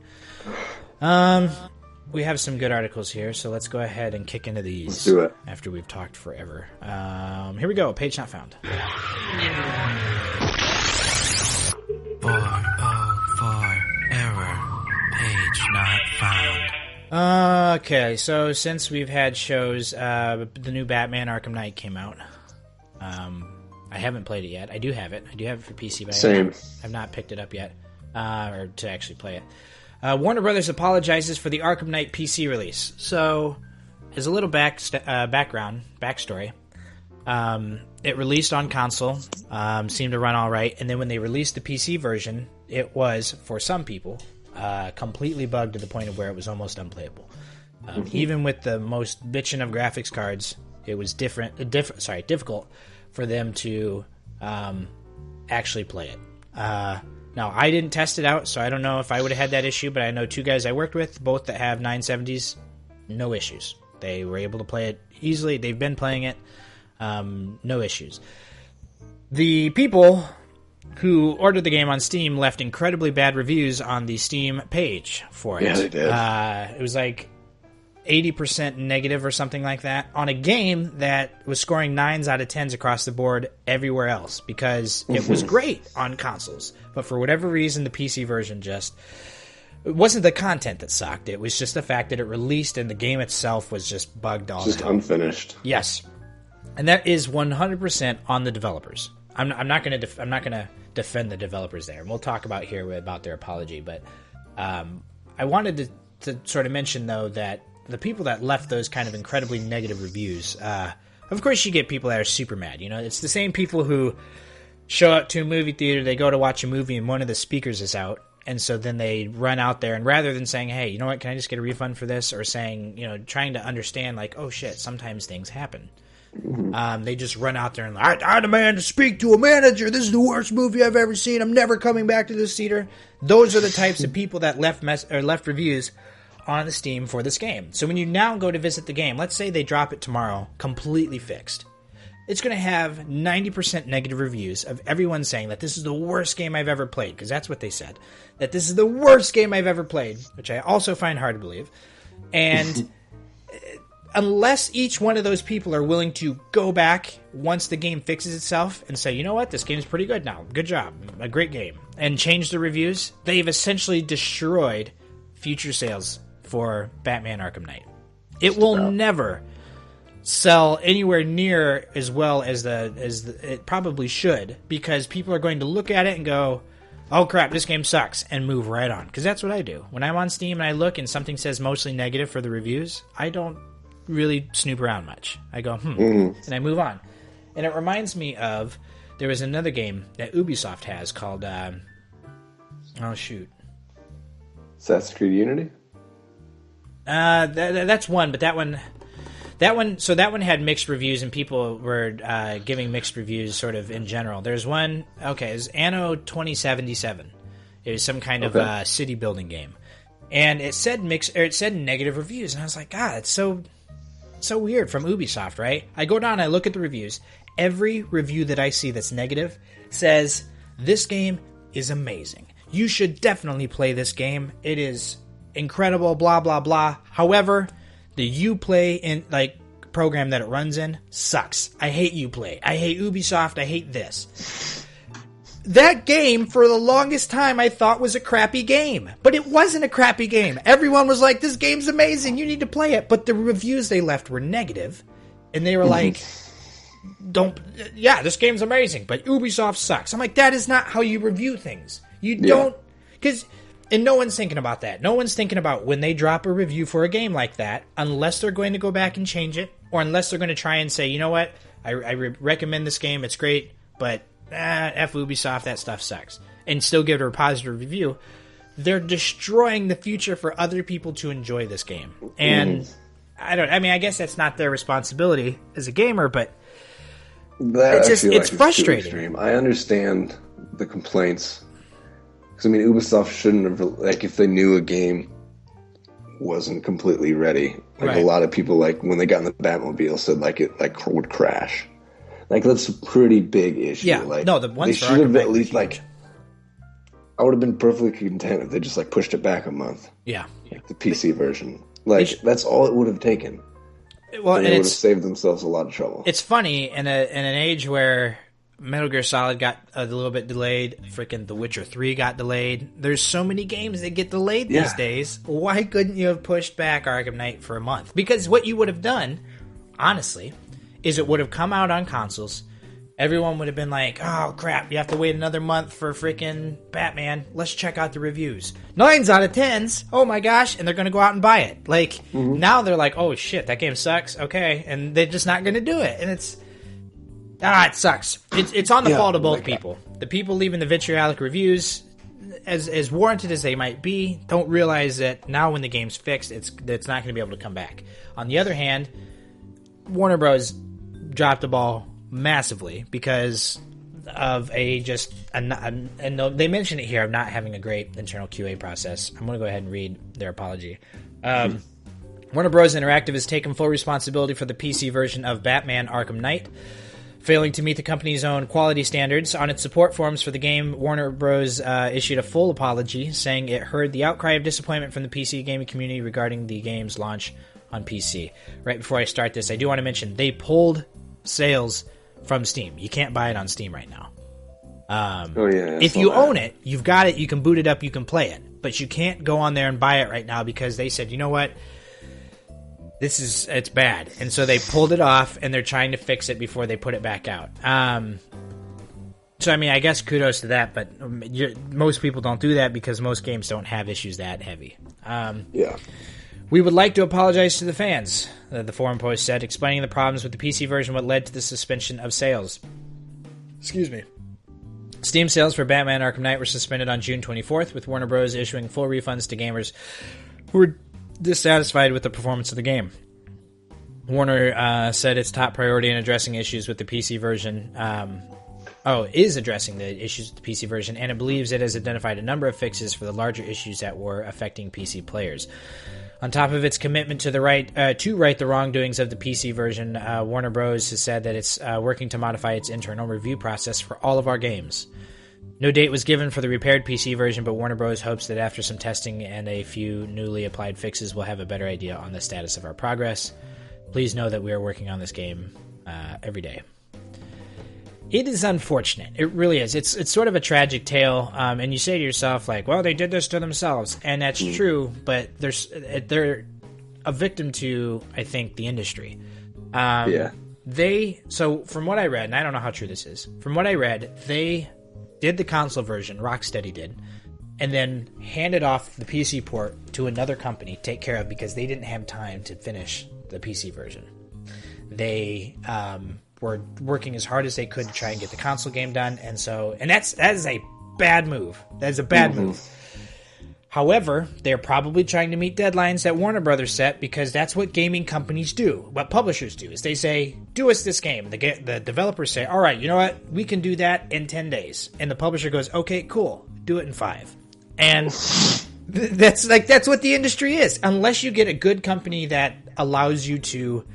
Speaker 1: We have some good articles here, so let's go ahead and kick into these.
Speaker 5: Let's do it.
Speaker 1: After we've talked forever. Here we go. Page not found.
Speaker 6: 404 error. Page not found.
Speaker 1: Okay, so since we've had shows, the new Batman Arkham Knight came out. I haven't played it yet. I do have it. I do have it for PC, but I've not picked it up yet, or to actually play it. Warner Brothers apologizes for the Arkham Knight PC release. So, as a little backstory, it released on console, seemed to run all right, and then when they released the PC version, it was, for some people, completely bugged to the point of where it was almost unplayable. Even with the most bitchin' of graphics cards, it was difficult for them to actually play it. Now, I didn't test it out, so I don't know if I would have had that issue, but I know two guys I worked with, both that have 970s, no issues. They were able to play it easily. They've been playing it, no issues. The people who ordered the game on Steam left incredibly bad reviews on the Steam page for it.
Speaker 5: Yeah, they did.
Speaker 1: It was like 80% negative or something like that on a game that was scoring 9s out of 10s across the board everywhere else because it was great on consoles. But for whatever reason, the PC version it wasn't the content that sucked. It was just the fact that it released and the game itself was just bugged all
Speaker 5: just unfinished.
Speaker 1: Yes. And that is 100% on the developers. I'm not going to defend the developers there. And we'll talk about their apology, but I wanted to sort of mention though that the people that left those kind of incredibly negative reviews, of course you get people that are super mad. You know, it's the same people who show up to a movie theater, they go to watch a movie and one of the speakers is out, and so then they run out there and rather than saying, hey, you know what, can I just get a refund for this? Or saying, you know, trying to understand like, oh shit, sometimes things happen. They just run out there and I demand to speak to a manager. This is the worst movie I've ever seen. I'm never coming back to this theater. Those are the types of people that left reviews on the Steam for this game. So when you now go to visit the game, let's say they drop it tomorrow, completely fixed. It's going to have 90% negative reviews of everyone saying that this is the worst game I've ever played, because that's what they said. That this is the worst game I've ever played, which I also find hard to believe. And unless each one of those people are willing to go back once the game fixes itself and say, you know what, this game's pretty good now. Good job. A great game. And change the reviews, they've essentially destroyed future sales for Batman Arkham Knight. It will never sell anywhere near as well as it probably should, because people are going to look at it and go, oh crap, this game sucks, and move right on. Because that's what I do. When I'm on Steam and I look and something says mostly negative for the reviews, I don't really snoop around much. I go, and I move on. And it reminds me of, there was another game that Ubisoft has called, Assassin's
Speaker 5: Creed Unity?
Speaker 1: That's one, but that one had mixed reviews, and people were giving mixed reviews sort of in general. There's one, it's Anno 2077. It was some kind of city building game. And it said negative reviews, and I was like, God, it's so weird from Ubisoft, right? I go down and I look at the reviews. Every review that I see that's negative says, this game is amazing. You should definitely play this game. It is incredible, blah, blah, blah. However, the Uplay program that it runs in sucks. I hate Uplay. I hate Ubisoft. I hate this. That game, for the longest time, I thought was a crappy game. But it wasn't a crappy game. Everyone was like, this game's amazing. You need to play it. But the reviews they left were negative. And they were like, this game's amazing, but Ubisoft sucks. I'm like, that is not how you review things. You don't, and no one's thinking about that. No one's thinking about when they drop a review for a game like that, unless they're going to go back and change it, or unless they're going to try and say, you know what, I recommend this game, it's great, but F Ubisoft, that stuff sucks, and still give it a positive review. They're destroying the future for other people to enjoy this game. And I guess that's not their responsibility as a gamer, but
Speaker 5: That
Speaker 1: It's
Speaker 5: I feel
Speaker 1: it's
Speaker 5: like is
Speaker 1: frustrating.
Speaker 5: too extreme. I understand the complaints because I mean Ubisoft shouldn't have like if they knew a game wasn't completely ready. Like
Speaker 1: Right.
Speaker 5: a lot of people like when they got in the Batmobile said like it like would crash. Like that's a pretty big issue.
Speaker 1: Yeah.
Speaker 5: Like
Speaker 1: No, the ones
Speaker 5: they
Speaker 1: for
Speaker 5: should have
Speaker 1: Arkham Knight
Speaker 5: at
Speaker 1: were
Speaker 5: least
Speaker 1: huge.
Speaker 5: like. I would have been perfectly content if they just like pushed it back a month.
Speaker 1: Yeah.
Speaker 5: The PC version. Like that's all it would have taken.
Speaker 1: Well,
Speaker 5: And
Speaker 1: and
Speaker 5: they would have
Speaker 1: it's
Speaker 5: saved themselves a lot of trouble.
Speaker 1: it's funny in an age where Metal Gear Solid got a little bit delayed. Freaking The Witcher 3 got delayed. There's so many games that get delayed these days. Why couldn't you have pushed back Arkham Knight for a month? Because what you would have done, honestly, is it would have come out on consoles. Everyone would have been like, oh crap, you have to wait another month for freaking Batman. Let's check out the reviews. 9s out of 10s. Oh my gosh. And they're going to go out and buy it. Like, now they're like, oh shit, that game sucks. Okay. And they're just not going to do it. And it sucks. It's on the fault of both people. The people leaving the vitriolic reviews, as warranted as they might be, don't realize that now when the game's fixed, it's not going to be able to come back. On the other hand, Warner Bros. Dropped the ball massively because of and they mention it here of not having a great internal QA process. I'm going to go ahead and read their apology. Warner Bros. Interactive has taken full responsibility for the PC version of Batman Arkham Knight, failing to meet the company's own quality standards. On its support forums for the game, Warner Bros. Issued a full apology, saying it heard the outcry of disappointment from the PC gaming community regarding the game's launch on PC. Right before I start this, I do want to mention they pulled sales from Steam. You can't buy it on Steam right now. If you own it, you've got it, you can boot it up, you can play it. But you can't go on there and buy it right now because they said, you know what? It's bad. And so they pulled it off and they're trying to fix it before they put it back out. So, I mean, I guess kudos to that, but most people don't do that because most games don't have issues that heavy. We would like to apologize to the fans, the forum post said, explaining the problems with the PC version, what led to the suspension of sales. Excuse me. Steam sales for Batman Arkham Knight were suspended on June 24th, with Warner Bros. Issuing full refunds to gamers who were dissatisfied with the performance of the game. Warner said its top priority in addressing issues with the PC version is addressing the issues with the PC version, and it believes it has identified a number of fixes for the larger issues that were affecting PC players. On top of its commitment to right the wrongdoings of the PC version, Warner Bros. Has said that it's working to modify its internal review process for all of our games. No date was given for the repaired PC version, but Warner Bros. Hopes that after some testing and a few newly applied fixes, we'll have a better idea on the status of our progress. Please know that we are working on this game every day. It is unfortunate. It really is. It's sort of a tragic tale, and you say to yourself, like, well, they did this to themselves, and that's true, but they're a victim to, I think, the industry. So from what I read, and I don't know how true this is, from what I read, they did the console version, Rocksteady did, and then handed off the PC port to another company to take care of because they didn't have time to finish the PC version. They were working as hard as they could to try and get the console game done, and that is a bad move. That is a bad move. However, they're probably trying to meet deadlines that Warner Brothers set because that's what gaming companies do. What publishers do is they say, do us this game. The developers say, all right, you know what? We can do that in 10 days. And the publisher goes, okay, cool. Do it in 5. And that's what the industry is. Unless you get a good company that allows you to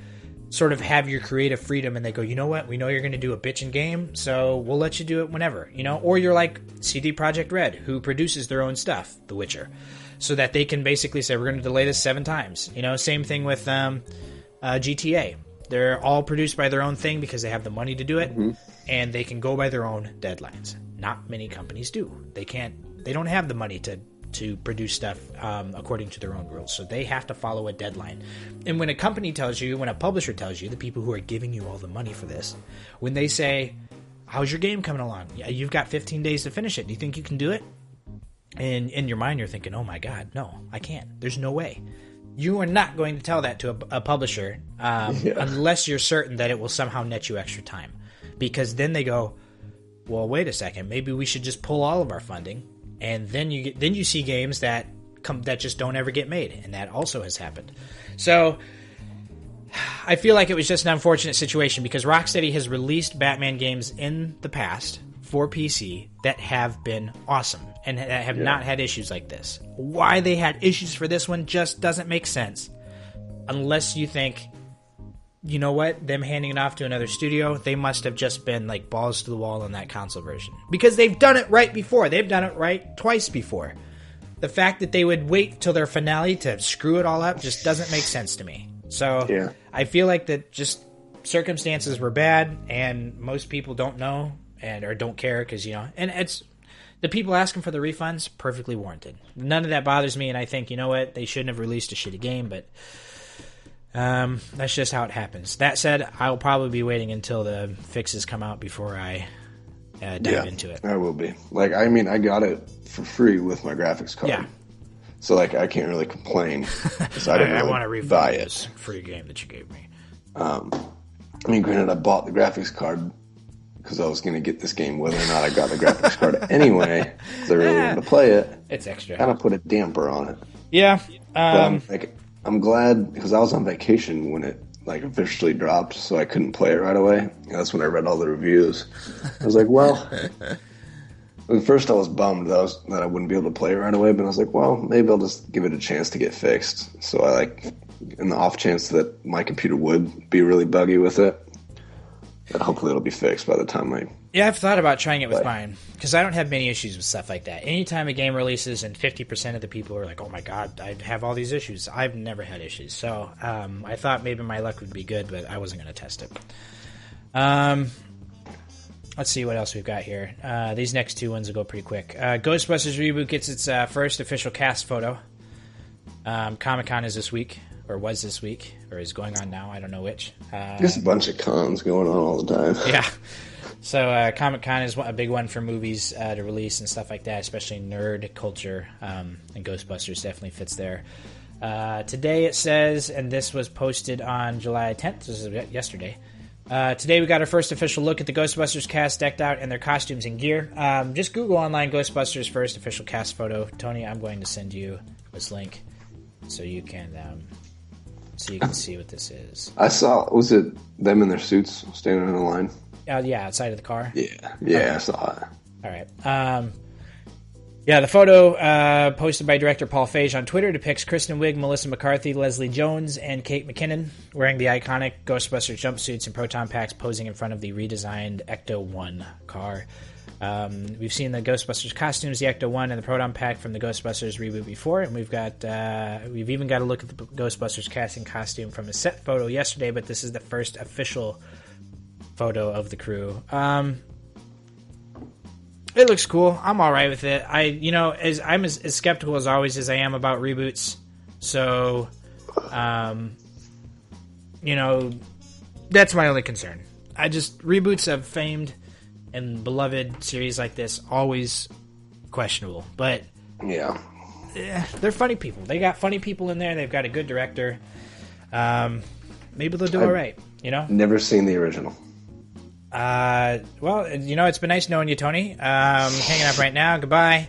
Speaker 1: sort of have your creative freedom and they go, you know what? We know you're going to do a bitchin' game, so we'll let you do it whenever, you know? Or you're like CD Projekt Red, who produces their own stuff, The Witcher, so that they can basically say, we're going to delay this 7 times. You know, same thing with GTA. They're all produced by their own thing because they have the money to do it, and they can go by their own deadlines. Not many companies do. They don't have the money to produce stuff according to their own rules. So they have to follow a deadline. And when a company tells you, when a publisher tells you, the people who are giving you all the money for this, when they say, how's your game coming along? Yeah, you've got 15 days to finish it. Do you think you can do it? And in your mind, you're thinking, oh my God, no, I can't. There's no way. You are not going to tell that to a publisher unless you're certain that it will somehow net you extra time. Because then they go, well, wait a second, maybe we should just pull all of our funding. And then you see games that just don't ever get made, and that also has happened. So I feel like it was just an unfortunate situation because Rocksteady has released Batman games in the past for PC that have been awesome and that have not had issues like this. Why they had issues for this one just doesn't make sense. Unless you think, you know what, them handing it off to another studio, they must have just been like balls to the wall on that console version. Because they've done it right before. They've done it right twice before. The fact that they would wait till their finale to screw it all up just doesn't make sense to me. So I feel like that just circumstances were bad and most people don't know or don't care because, you know, and it's the people asking for the refunds, perfectly warranted. None of that bothers me, and I think, you know what, they shouldn't have released a shitty game, but that's just how it happens. That said, I'll probably be waiting until the fixes come out before I dive into it.
Speaker 5: I will be. Like, I mean, I got it for free with my graphics card.
Speaker 1: Yeah.
Speaker 5: So, like, I can't really complain. Because I didn't really
Speaker 1: want to refund this free game that you gave me.
Speaker 5: I mean, granted, I bought the graphics card because I was going to get this game whether or not I got the graphics card anyway. Because I really wanted to play it.
Speaker 1: It's extra.
Speaker 5: Kind of put a damper on it.
Speaker 1: Yeah.
Speaker 5: But I'm glad because I was on vacation when it like officially dropped, so I couldn't play it right away. And that's when I read all the reviews. I was like, well, at first I was bummed that I wouldn't be able to play it right away, but I was like, well, maybe I'll just give it a chance to get fixed. So I in the off chance that my computer would be really buggy with it, that hopefully it'll be fixed by the time
Speaker 1: I've thought about trying it with mine, because I don't have many issues with stuff like that. Anytime a game releases and 50% of the people are like, oh my god, I have all these issues, I've never had issues. So I thought maybe my luck would be good, but I wasn't going to test it. Let's see what else we've got here. These next two ones will go pretty quick. Ghostbusters Reboot gets its first official cast photo. Comic-Con is this week, or was this week, or is going on now, I don't know which.
Speaker 5: There's a bunch of cons going on all the time.
Speaker 1: Yeah. So Comic-Con is a big one for movies to release and stuff like that, especially nerd culture, and Ghostbusters definitely fits there. Today it says, and this was posted on July 10th, this is yesterday, today we got our first official look at the Ghostbusters cast decked out in their costumes and gear. Just Google online Ghostbusters first official cast photo. Tony, I'm going to send you this link so you can see what this is.
Speaker 5: I saw, was it them in their suits standing in a line?
Speaker 1: Yeah, outside of the car.
Speaker 5: Yeah, okay. I saw it.
Speaker 1: All right. The photo posted by director Paul Feige on Twitter depicts Kristen Wiig, Melissa McCarthy, Leslie Jones, and Kate McKinnon wearing the iconic Ghostbusters jumpsuits and proton packs, posing in front of the redesigned Ecto-1 car. We've seen the Ghostbusters costumes, the Ecto-1, and the proton pack from the Ghostbusters reboot before, and we've even got a look at the Ghostbusters casting costume from a set photo yesterday, but this is the first official photo of the crew. It looks cool. I'm all right with it. I'm as skeptical as always as I am about reboots. So, that's my only concern. Reboots of famed and beloved series like this always questionable. But
Speaker 5: yeah,
Speaker 1: they're funny people. They got funny people in there. They've got a good director. Maybe they'll do all right.
Speaker 5: Never seen the original.
Speaker 1: Well, it's been nice knowing you, Tony. Hanging up right now. Goodbye.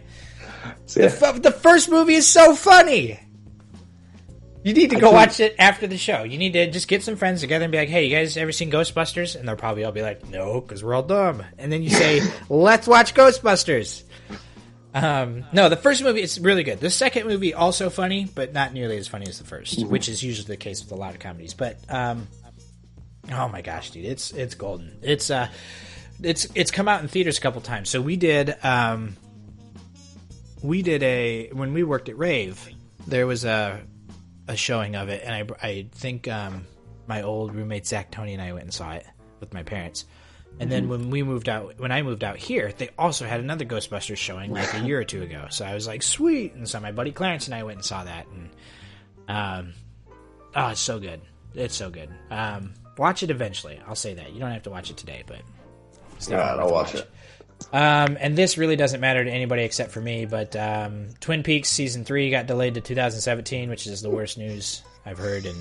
Speaker 1: The first movie is so funny. You need to go watch it after the show. You need to just get some friends together and be like, hey, you guys ever seen Ghostbusters? And they'll probably all be like, no, because we're all dumb. And then you say, let's watch Ghostbusters. No, the first movie is really good. The second movie also funny, but not nearly as funny as the first, which is usually the case with a lot of comedies. But, oh my gosh, dude, it's golden. It's come out in theaters a couple times. So we did when we worked at Rave, there was a showing of it, and I think my old roommate Zach, Tony, and I went and saw it with my parents. And then when I moved out here, they also had another Ghostbusters showing like a year or two ago. So I was like, sweet. And so my buddy Clarence and I went and saw that, and it's so good. It's so good. Watch it eventually. I'll say that. You don't have to watch it today, but
Speaker 5: I'll watch it.
Speaker 1: And this really doesn't matter to anybody except for me, but Twin Peaks Season 3 got delayed to 2017, which is the worst news I've heard in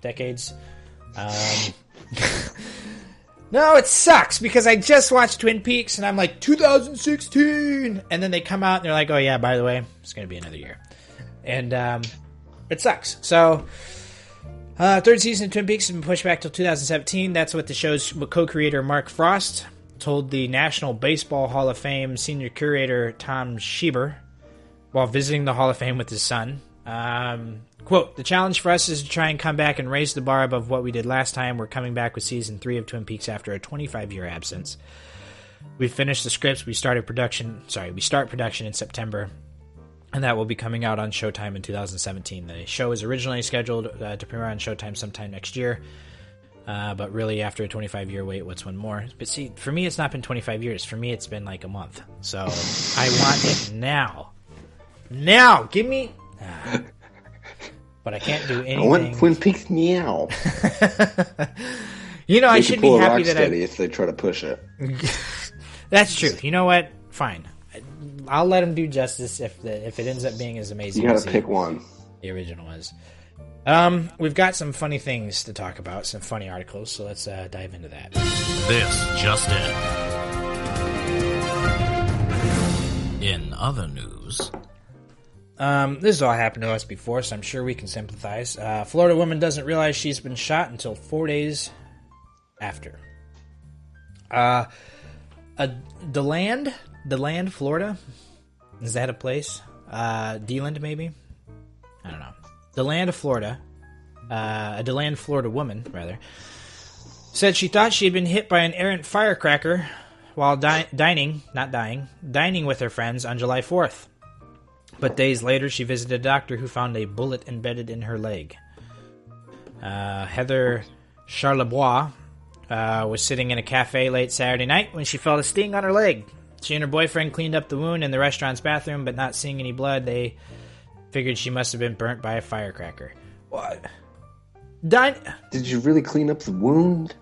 Speaker 1: decades. No, it sucks, because I just watched Twin Peaks, and I'm like, 2016! And then they come out, and they're like, oh yeah, by the way, it's going to be another year. And it sucks. So Third season of Twin Peaks has been pushed back till 2017. That's what the show's co-creator Mark Frost told the National Baseball Hall of Fame senior curator Tom Schieber while visiting the Hall of Fame with his son. Quote, "The challenge for us is to try and come back and raise the bar above what we did last time. We're coming back with season 3 of Twin Peaks after a 25-year absence. We finished the scripts. We start production in September, and that will be coming out on Showtime in 2017. The show is originally scheduled to premiere on Showtime sometime next year, but really after a 25-year wait, what's one more? But see, for me, it's not been 25 years. For me, it's been like a month. So I want it now. Now, give me... But I can't do anything.
Speaker 5: I want Twin Peaks meow.
Speaker 1: You know, I should be happy that
Speaker 5: if they try to push it.
Speaker 1: That's true. You know what? Fine. I'll let them do justice if it ends up being as amazing.
Speaker 5: You gotta pick one.
Speaker 1: The original was. We've got some funny things to talk about, some funny articles, so let's dive into that.
Speaker 6: This just in. In other news.
Speaker 1: This has all happened to us before, so I'm sure we can sympathize. Florida woman doesn't realize she's been shot until 4 days after. DeLand, Florida? Is that a place? DeLand, maybe? I don't know. DeLand, Florida. A DeLand, Florida woman, rather, said she thought she had been hit by an errant firecracker while dining with her friends on July 4th. But days later, she visited a doctor who found a bullet embedded in her leg. Heather Charlebois was sitting in a cafe late Saturday night when she felt a sting on her leg. She and her boyfriend cleaned up the wound in the restaurant's bathroom, but not seeing any blood, they figured she must have been burnt by a firecracker. What?
Speaker 5: Did you really clean up the wound?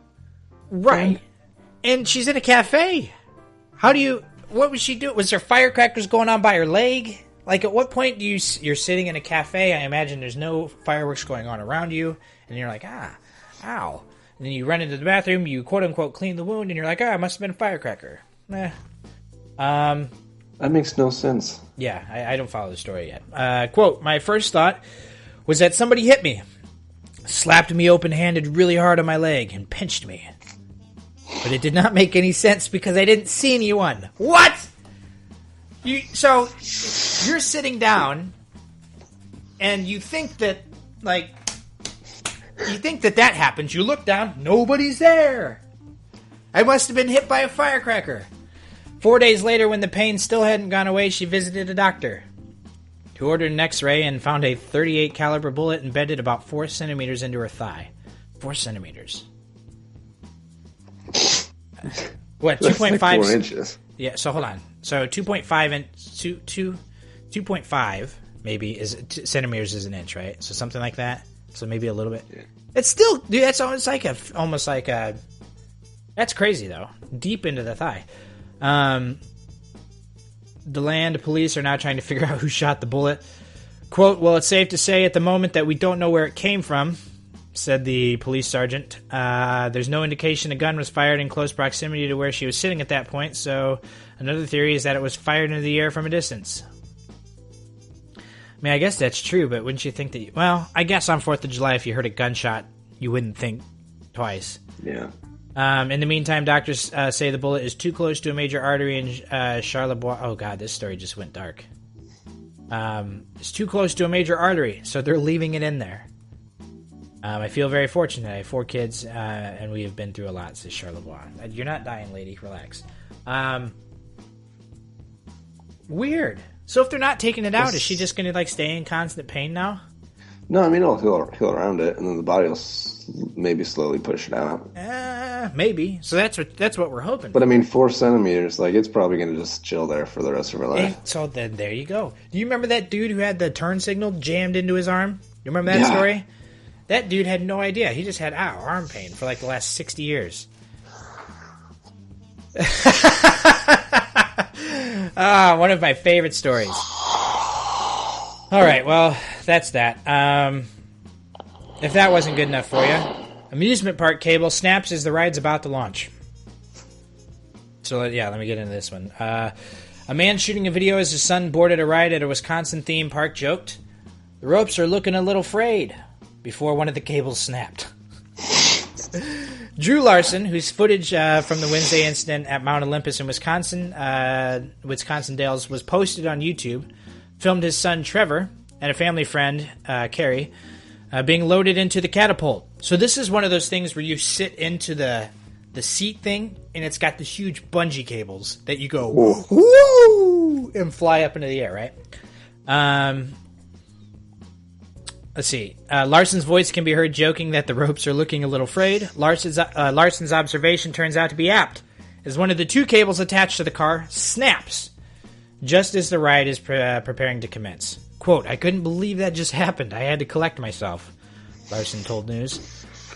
Speaker 1: Right. And she's in a cafe. What was she doing? Was there firecrackers going on by her leg? Like, at what point you're sitting in a cafe, I imagine there's no fireworks going on around you, and you're like, ow. And then you run into the bathroom, you quote-unquote clean the wound, and you're like, it must have been a firecracker.
Speaker 5: That makes no sense.
Speaker 1: Yeah, I don't follow the story yet. Quote, "My first thought was that somebody hit me, slapped me open-handed really hard on my leg, and pinched me. But it did not make any sense because I didn't see anyone." What?! So, you're sitting down, and you think that happens. You look down, nobody's there. I must have been hit by a firecracker. 4 days later, when the pain still hadn't gone away, she visited a doctor who ordered an x-ray and found a .38 caliber bullet embedded about 4 centimeters into her thigh. 4 centimeters. What, 2.5?
Speaker 5: Like 4 inches.
Speaker 1: Yeah, so hold on. So 2.5 maybe centimeters is an inch, right? So something like that. So maybe a little bit. Yeah. It's still, dude. That's almost like a. That's crazy though. Deep into the thigh. The land police are now trying to figure out who shot the bullet. Quote, "Well, it's safe to say at the moment that we don't know where it came from," said the police sergeant. "There's no indication a gun was fired in close proximity to where she was sitting at that point, so another theory is that it was fired into the air from a distance." I mean, I guess that's true, but wouldn't you think that... Well, I guess on 4th of July, if you heard a gunshot, you wouldn't think twice.
Speaker 5: Yeah.
Speaker 1: In the meantime, doctors say the bullet is too close to a major artery in Charlebois. Oh, God, this story just went dark. It's too close to a major artery, so they're leaving it in there. I feel very fortunate. I have 4 kids, and we have been through a lot, says Charlebois. You're not dying, lady. Relax. Weird. So if they're not taking it out, is she just going to stay in constant pain now?
Speaker 5: No, I mean, it'll heal around it, and then the body will maybe slowly push it out.
Speaker 1: Maybe. So that's what we're hoping.
Speaker 5: But I mean, 4 centimeters, it's probably going to just chill there for the rest of her life.
Speaker 1: So then there you go. Do you remember that dude who had the turn signal jammed into his arm? You remember that story? That dude had no idea. He just had arm pain for the last 60 years. One of my favorite stories. All right, well, that's that. If that wasn't good enough for you, amusement park cable snaps as the ride's about to launch. So, yeah, let me get into this one. A man shooting a video as his son boarded a ride at a Wisconsin theme park joked, "The ropes are looking a little frayed." before one of the cables snapped. Drew Larson, whose footage from the Wednesday incident at Mount Olympus in Wisconsin Dells was posted on YouTube, filmed his son Trevor and a family friend, Carrie, being loaded into the catapult. So this is one of those things where you sit into the seat thing, and it's got the huge bungee cables that you go woo and fly up into the air, right? Let's see. Larson's voice can be heard joking that the ropes are looking a little frayed. Larson's observation turns out to be apt, as one of the two cables attached to the car snaps just as the ride is preparing to commence. Quote, "I couldn't believe that just happened. I had to collect myself," Larson told News.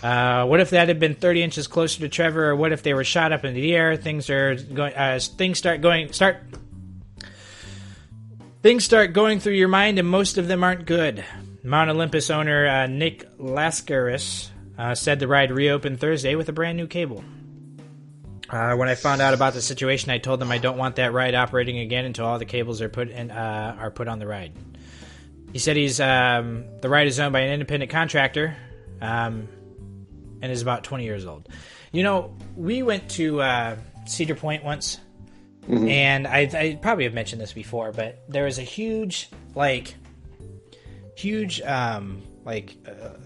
Speaker 1: What if that had been 30 inches closer to Trevor, or what if they were shot up into the air? Things start going through your mind, and most of them aren't good. Mount Olympus owner Nick Lascaris said the ride reopened Thursday with a brand new cable. When I found out about the situation, I told them I don't want that ride operating again until all the cables are put on the ride. He said the ride is owned by an independent contractor and is about 20 years old. You know, we went to Cedar Point once, and I probably have mentioned this before, but there was a huge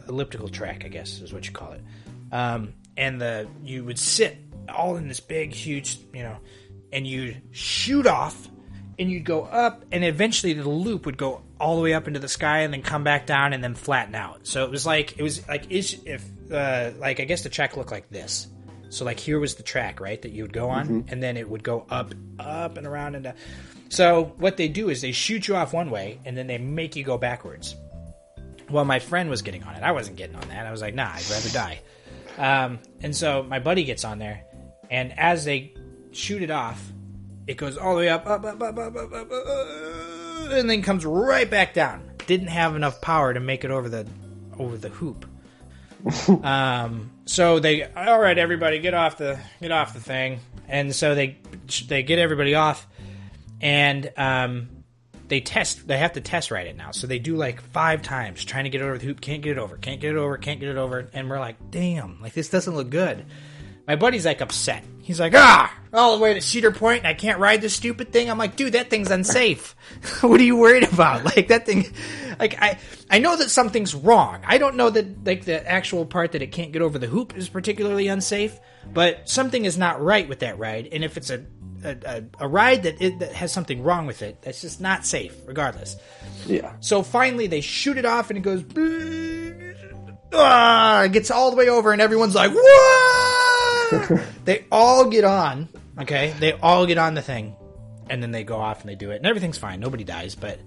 Speaker 1: elliptical track, I guess is what you call it. And you would sit all in this big, huge, and you'd shoot off, and you'd go up, and eventually the loop would go all the way up into the sky, and then come back down, and then flatten out. So it was like I guess the track looked like this. So like here was the track, right, that you would go on, and then it would go up, and around and down. So what they do is they shoot you off one way, and then they make you go backwards. Well, my friend was getting on it. I wasn't getting on that. I was like, nah, I'd rather die. And so my buddy gets on there, and as they shoot it off, it goes all the way up, and then comes right back down. Didn't have enough power to make it over the hoop. So they, all right, everybody, get off the thing, and so they get everybody off, and they have to test ride it now. So they do like 5 times trying to get over the hoop, can't get it over, and we're like, damn, like this doesn't look good. My buddy's like upset. He's like, all the way to Cedar Point, and I can't ride this stupid thing. I'm like, dude, that thing's unsafe. What are you worried about? Like that thing, like I know that something's wrong. I don't know that like the actual part that it can't get over the hoop is particularly unsafe, but something is not right with that ride. And if it's a ride that has something wrong with it, that's just not safe, regardless.
Speaker 5: Yeah.
Speaker 1: So finally, they shoot it off, and it goes, it gets all the way over, and everyone's like, what? They all get on, okay? They all get on the thing, and then they go off and they do it, and everything's fine. Nobody dies, but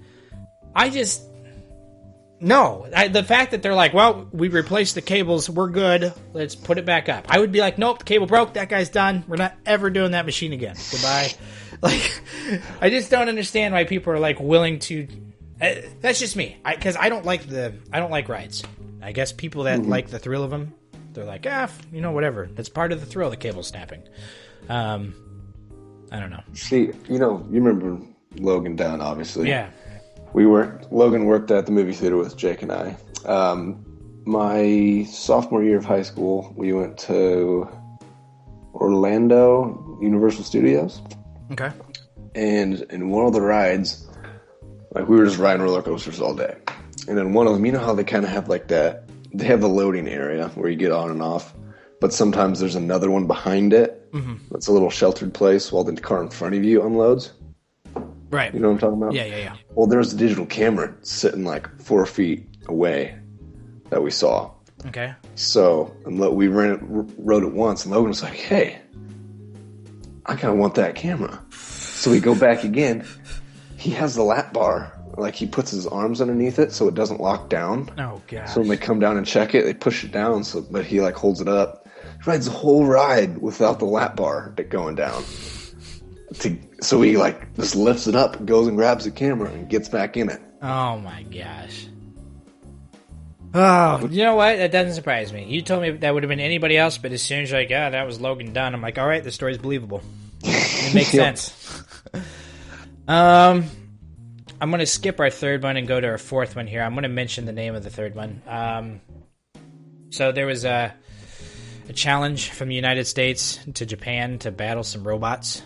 Speaker 1: the fact that they're like, well, we replaced the cables, we're good, let's put it back up. I would be like, nope, the cable broke, that guy's done, we're not ever doing that machine again. Goodbye. Like, I just don't understand why people are like willing to. That's just me, because I don't like rides. I guess people that like the thrill of them, they're like, whatever. That's part of the thrill, the cable snapping. I don't know.
Speaker 5: See, you remember Logan Dunn, obviously.
Speaker 1: Yeah.
Speaker 5: Logan worked at the movie theater with Jake and I. My sophomore year of high school, we went to Orlando Universal Studios.
Speaker 1: Okay.
Speaker 5: And in one of the rides, like we were just riding roller coasters all day. And then one of them, you know how they kind of have like that, they have the loading area where you get on and off, but sometimes there's another one behind it. That's a little sheltered place while the car in front of you unloads.
Speaker 1: Right.
Speaker 5: You know what I'm talking about?
Speaker 1: Yeah.
Speaker 5: Well, there's a digital camera sitting like 4 feet away that we saw.
Speaker 1: Okay.
Speaker 5: So, and we rode it once, and Logan was like, hey, I kind of want that camera. So we go back again. He has the lap bar. Like, he puts his arms underneath it so it doesn't lock down. Oh, gosh. So when they come down and check it, they push it down, but he, like, holds it up. He rides the whole ride without the lap bar going down. So he, like, just lifts it up, goes and grabs the camera, and gets back in it.
Speaker 1: Oh, my gosh. Oh, you know what? That doesn't surprise me. You told me that would have been anybody else, but as soon as you're like, that was Logan Dunn, I'm like, all right, the story's believable. It makes sense. I'm going to skip our third one and go to our fourth one here. I'm going to mention the name of the third one. So there was a challenge from the United States to Japan to battle some robots.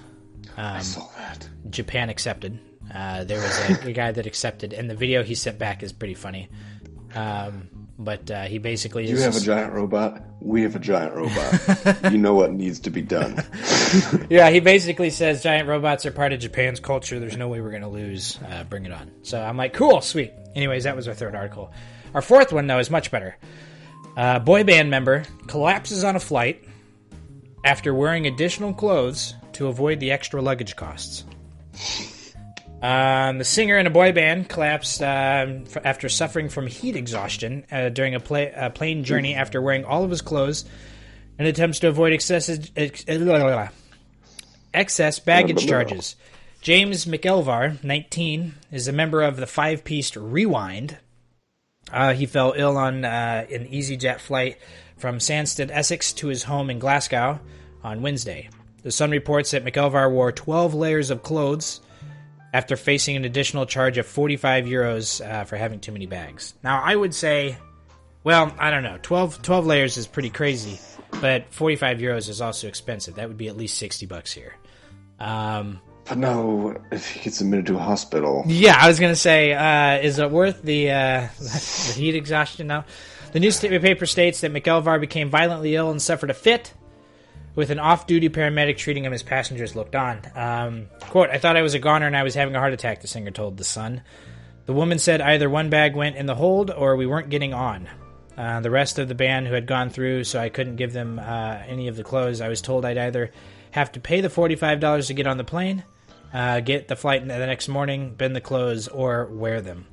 Speaker 5: I saw that.
Speaker 1: Japan accepted. There was a guy that accepted, and the video he sent back is pretty funny. But he basically
Speaker 5: You have a giant robot. We have a giant robot. You know what needs to be done.
Speaker 1: Yeah, he basically says giant robots are part of Japan's culture. There's no way we're going to lose. Bring it on. So I'm like, cool, sweet. Anyways, that was our third article. Our fourth one, though, is much better. Boy band member collapses on a flight after wearing additional clothes to avoid the extra luggage costs. The singer in a boy band collapsed after suffering from heat exhaustion during a plane journey after wearing all of his clothes in attempts to avoid excess baggage charges. James McElvar, 19, is a member of the five-piece Rewind. He fell ill on an EasyJet flight from Sandsted, Essex, to his home in Glasgow on Wednesday. The Sun reports that McElvar wore 12 layers of clothes after facing an additional charge of €45 for having too many bags. Now, I would say, well, I don't know. 12 layers is pretty crazy, but €45 is also expensive. That would be at least $60 here.
Speaker 5: But no, if he gets admitted to a hospital.
Speaker 1: Yeah, I was going to say, is it worth the heat exhaustion now? The newspaper states that McElvar became violently ill and suffered a fit, with an off-duty paramedic treating him as passengers looked on. Quote, I thought I was a goner and I was having a heart attack, the singer told The Sun. The woman said either one bag went in the hold or we weren't getting on. The rest of the band who had gone through, so I couldn't give them any of the clothes. I was told I'd either have to pay the $45 to get on the plane, get the flight the next morning, bend the clothes, or wear them.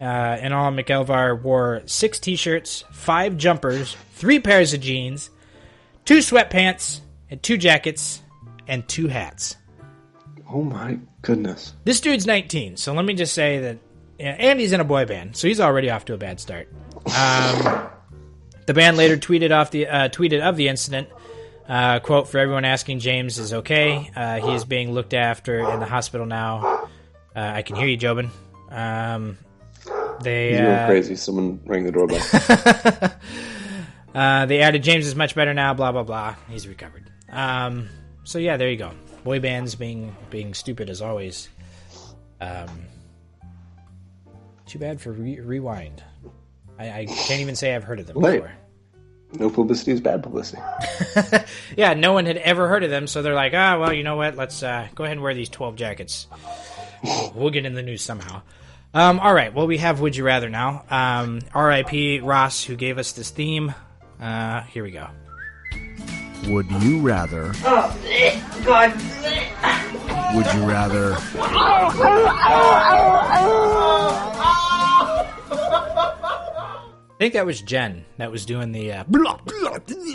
Speaker 1: In all, McElvar wore 6 t-shirts, 5 jumpers, 3 pairs of jeans, 2 sweatpants, and 2 jackets, and 2 hats.
Speaker 5: Oh my goodness.
Speaker 1: This dude's 19, so let me just say that, and he's in a boy band, so he's already off to a bad start. The band later tweeted of the incident, quote, for everyone asking, James is okay. He is being looked after in the hospital now. I can hear you, Jobin. He's
Speaker 5: going crazy. Someone rang the doorbell.
Speaker 1: They added, James is much better now, blah, blah, blah. He's recovered. So, yeah, there you go. Boy bands being stupid as always. Too bad for Rewind. I can't even say I've heard of them before.
Speaker 5: No publicity is bad publicity.
Speaker 1: Yeah, no one had ever heard of them, so they're like, well, you know what? Let's go ahead and wear these 12 jackets. We'll get in the news somehow. All right, well, we have Would You Rather now. R.I.P. Ross, who gave us this theme. Here we go.
Speaker 2: Would you rather?
Speaker 7: Oh, God.
Speaker 2: Would you rather?
Speaker 1: I think that was Jen that was doing the...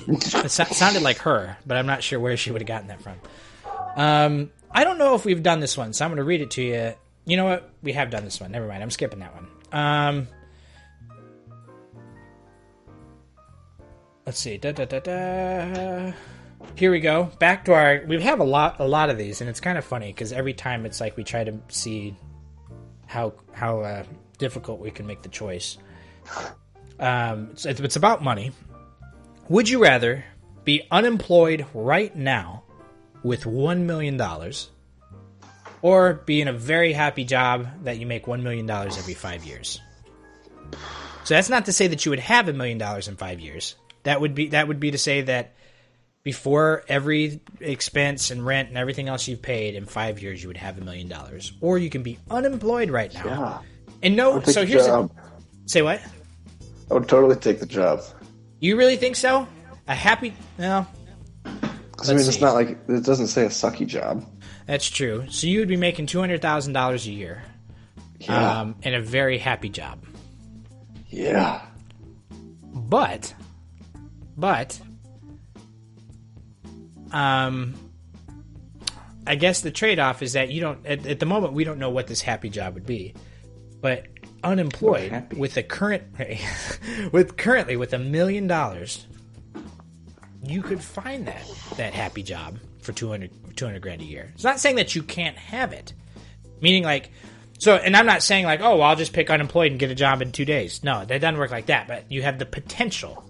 Speaker 1: It sounded like her, but I'm not sure where she would have gotten that from. I don't know if we've done this one, so I'm going to read it to you. You know what? We have done this one. Never mind. I'm skipping that one. Let's see. Here we go. Back to our... We have a lot of these, and it's kind of funny, because every time it's like we try to see how difficult we can make the choice. It's about money. Would you rather be unemployed right now with $1 million, or be in a very happy job that you make $1 million every 5 years? So that's not to say that you would have $1 million in 5 years. That would be to say that before every expense and rent and everything else you've paid, in 5 years you would have $1 million. Or you can be unemployed right now.
Speaker 5: Yeah.
Speaker 1: And no, so here's say what?
Speaker 5: I would totally take the job.
Speaker 1: You really think so? A happy... No.
Speaker 5: Because, it's not like... It doesn't say a sucky job.
Speaker 1: That's true. So you would be making $200,000 a year.
Speaker 5: Yeah.
Speaker 1: In a very happy job.
Speaker 5: Yeah.
Speaker 1: But... I guess the trade-off is that you don't... At the moment, we don't know what this happy job would be. But... unemployed with currently with $1 million, you could find that happy job for $200 grand a year. It's not saying that you can't have it, meaning like, so, and I'm not saying like, oh, well, I'll just pick unemployed and get a job in 2 days. No, that doesn't work like that. But you have the potential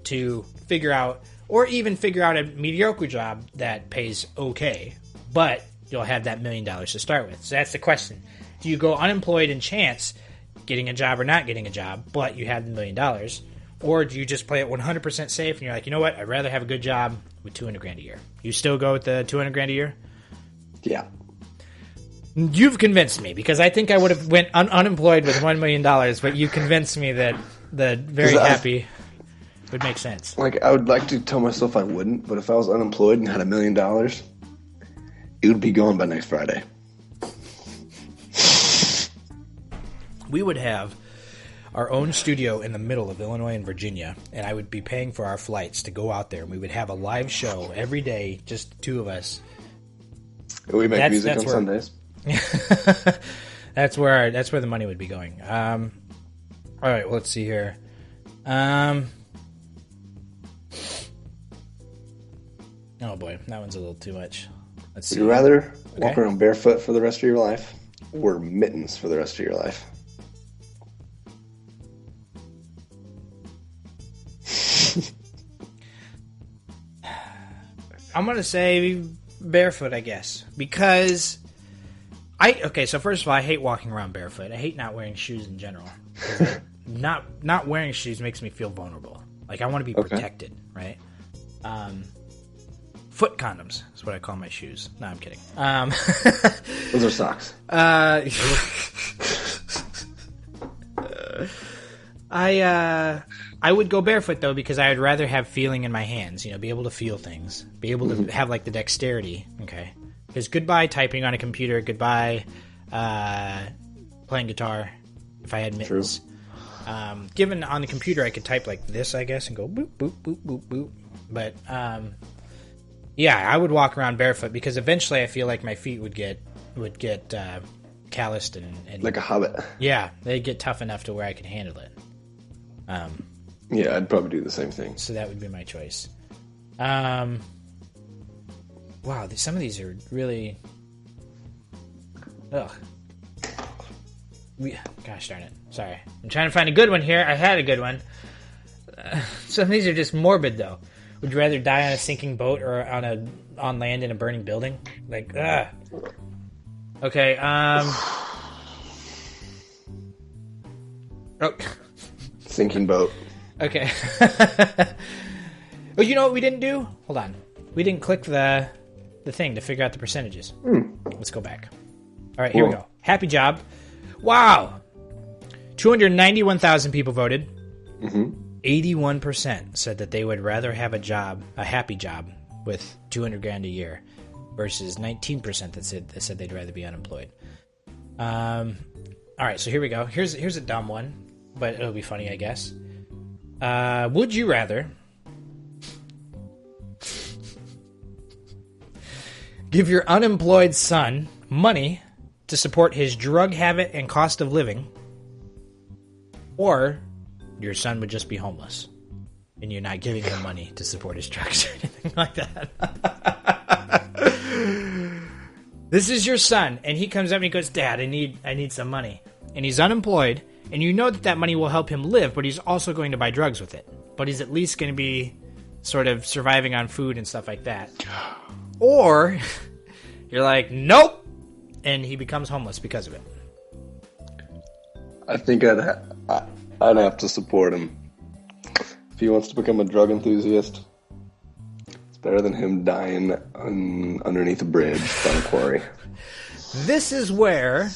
Speaker 1: to figure out, or even figure out a mediocre job that pays okay, but you'll have that $1 million to start with. So that's the question. Do you go unemployed and chance getting a job or not getting a job, but you have the $1 million? Or do you just play it 100% safe and you're like, you know what? I'd rather have a good job with $200,000 a year. You still go with the $200,000 a year?
Speaker 5: Yeah.
Speaker 1: You've convinced me, because I think I would have went unemployed with $1 million, but you convinced me that the very happy would make sense.
Speaker 5: Like, I would like to tell myself I wouldn't, but if I was unemployed and had $1 million, it would be gone by next Friday.
Speaker 1: We would have our own studio in the middle of Illinois and Virginia, and I would be paying for our flights to go out there, and we would have a live show every day, just the two of us.
Speaker 5: We make music on Sundays.
Speaker 1: That's where the money would be going. All right, well, let's see here. Oh boy, that one's a little too much. Let's see.
Speaker 5: Would you rather walk around barefoot for the rest of your life, or mittens for the rest of your life?
Speaker 1: I'm going to say barefoot, I guess, because so first of all, I hate walking around barefoot. I hate not wearing shoes in general. Not wearing shoes makes me feel vulnerable. Like, I want to be protected, right? Foot condoms is what I call my shoes. No, I'm kidding.
Speaker 5: Those are socks.
Speaker 1: I would go barefoot, though, because I would rather have feeling in my hands, be able to feel things, be able to have, like, the dexterity, okay? Because goodbye typing on a computer, goodbye playing guitar, if I had mittens. Given on the computer, I could type like this, I guess, and go boop, boop, boop, boop, boop. But, yeah, I would walk around barefoot, because eventually I feel like my feet would get calloused and...
Speaker 5: Like a hobbit.
Speaker 1: Yeah, they'd get tough enough to where I could handle it.
Speaker 5: Yeah, I'd probably do the same thing.
Speaker 1: So that would be my choice. Wow, some of these are really... Ugh. Gosh darn it. Sorry. I'm trying to find a good one here. I had a good one. Some of these are just morbid, though. Would you rather die on a sinking boat or on land in a burning building? Like, ugh. Okay, Oh.
Speaker 5: Sinking boat.
Speaker 1: Okay. Well, you know what we didn't do? Hold on. We didn't click the thing to figure out the percentages. Let's go back. All right, here we go. Happy job. Wow. 291,000 people voted. 81% said that they would rather have a happy job with $200,000 a year, versus 19% that said they'd rather be unemployed. All right, so here we go. Here's a dumb one, but it'll be funny, I guess. Would you rather give your unemployed son money to support his drug habit and cost of living, or your son would just be homeless and you're not giving him money to support his drugs or anything like that? This is your son, and he comes up and he goes, "Dad, I need some money." And he's unemployed, and you know that money will help him live, but he's also going to buy drugs with it. But he's at least going to be sort of surviving on food and stuff like that. Or you're like, nope, and he becomes homeless because of it.
Speaker 5: I think I'd have to support him. If he wants to become a drug enthusiast, it's better than him dying underneath a bridge by a quarry.
Speaker 1: This is where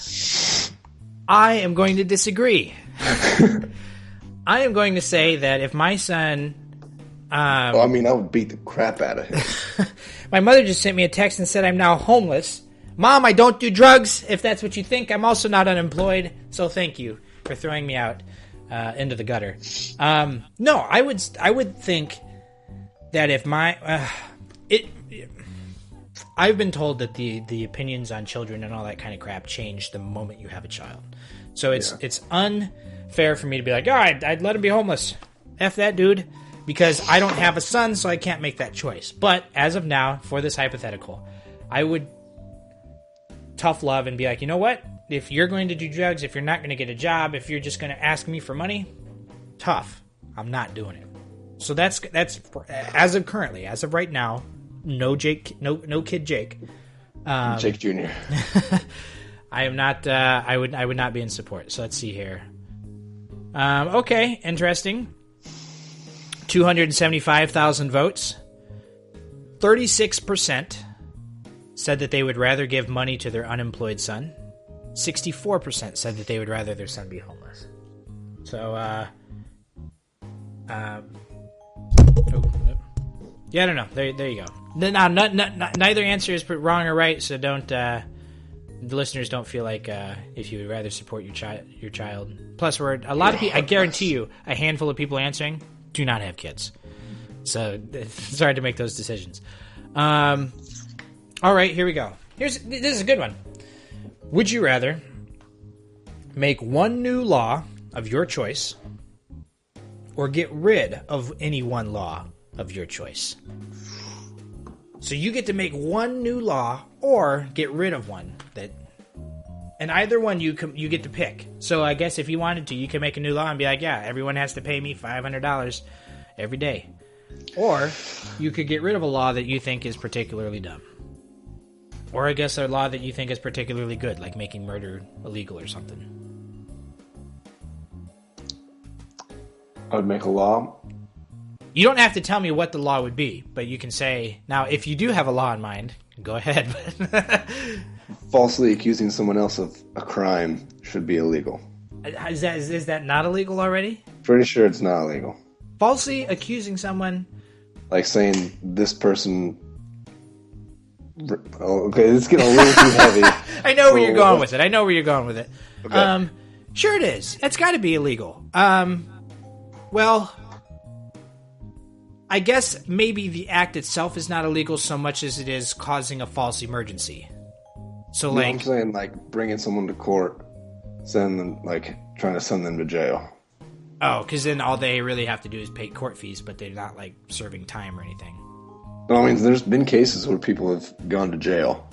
Speaker 1: I am going to disagree. I am going to say that if my son...
Speaker 5: I would beat the crap out of him.
Speaker 1: My mother just sent me a text and said I'm now homeless. Mom, I don't do drugs. If that's what you think, I'm also not unemployed. So thank you for throwing me out into the gutter. No, I would think that if my... I've been told that the opinions on children and all that kind of crap change the moment you have a child. So it's unfair for me to be like, all right, I'd let him be homeless. F that dude. Because I don't have a son, so I can't make that choice. But as of now, for this hypothetical, I would tough love and be like, you know what? If you're going to do drugs, if you're not going to get a job, if you're just going to ask me for money, tough. I'm not doing it. So that's as of currently, as of right now, no kid Jake.
Speaker 5: Jake Jr.
Speaker 1: I am not. I would not be in support. So let's see here. Okay, interesting. 275,000 votes. 36% said that they would rather give money to their unemployed son. 64% said that they would rather their son be homeless. So, yeah, I don't know. There you go. Now, neither answer is wrong or right, so don't. The listeners don't feel like if you would rather support your child. Plus, we're a lot of people. I guarantee you, a handful of people answering do not have kids, so it's hard to make those decisions. All right, here we go. This is a good one. Would you rather make one new law of your choice, or get rid of any one law of your choice? So you get to make one new law or get rid of one and either one you get to pick. So I guess if you wanted to, you could make a new law and be like, yeah, everyone has to pay me $500 every day. Or you could get rid of a law that you think is particularly dumb. Or I guess a law that you think is particularly good, like making murder illegal or something.
Speaker 5: I would make a law.
Speaker 1: You don't have to tell me what the law would be, but you can say, now, if you do have a law in mind, go ahead.
Speaker 5: Falsely accusing someone else of a crime should be illegal.
Speaker 1: Is that not illegal already?
Speaker 5: Pretty sure it's not illegal.
Speaker 1: Falsely accusing someone...
Speaker 5: Like saying this person... Oh, okay, it's getting a little too heavy.
Speaker 1: I know where you're going with it.
Speaker 5: Okay.
Speaker 1: Sure it is. It's got to be illegal. Well... I guess maybe the act itself is not illegal so much as it is causing a false emergency. So,
Speaker 5: no, I'm saying, bringing someone to court, trying to send them to jail.
Speaker 1: Oh, because then all they really have to do is pay court fees, but they're not, serving time or anything.
Speaker 5: No, I mean, there's been cases where people have gone to jail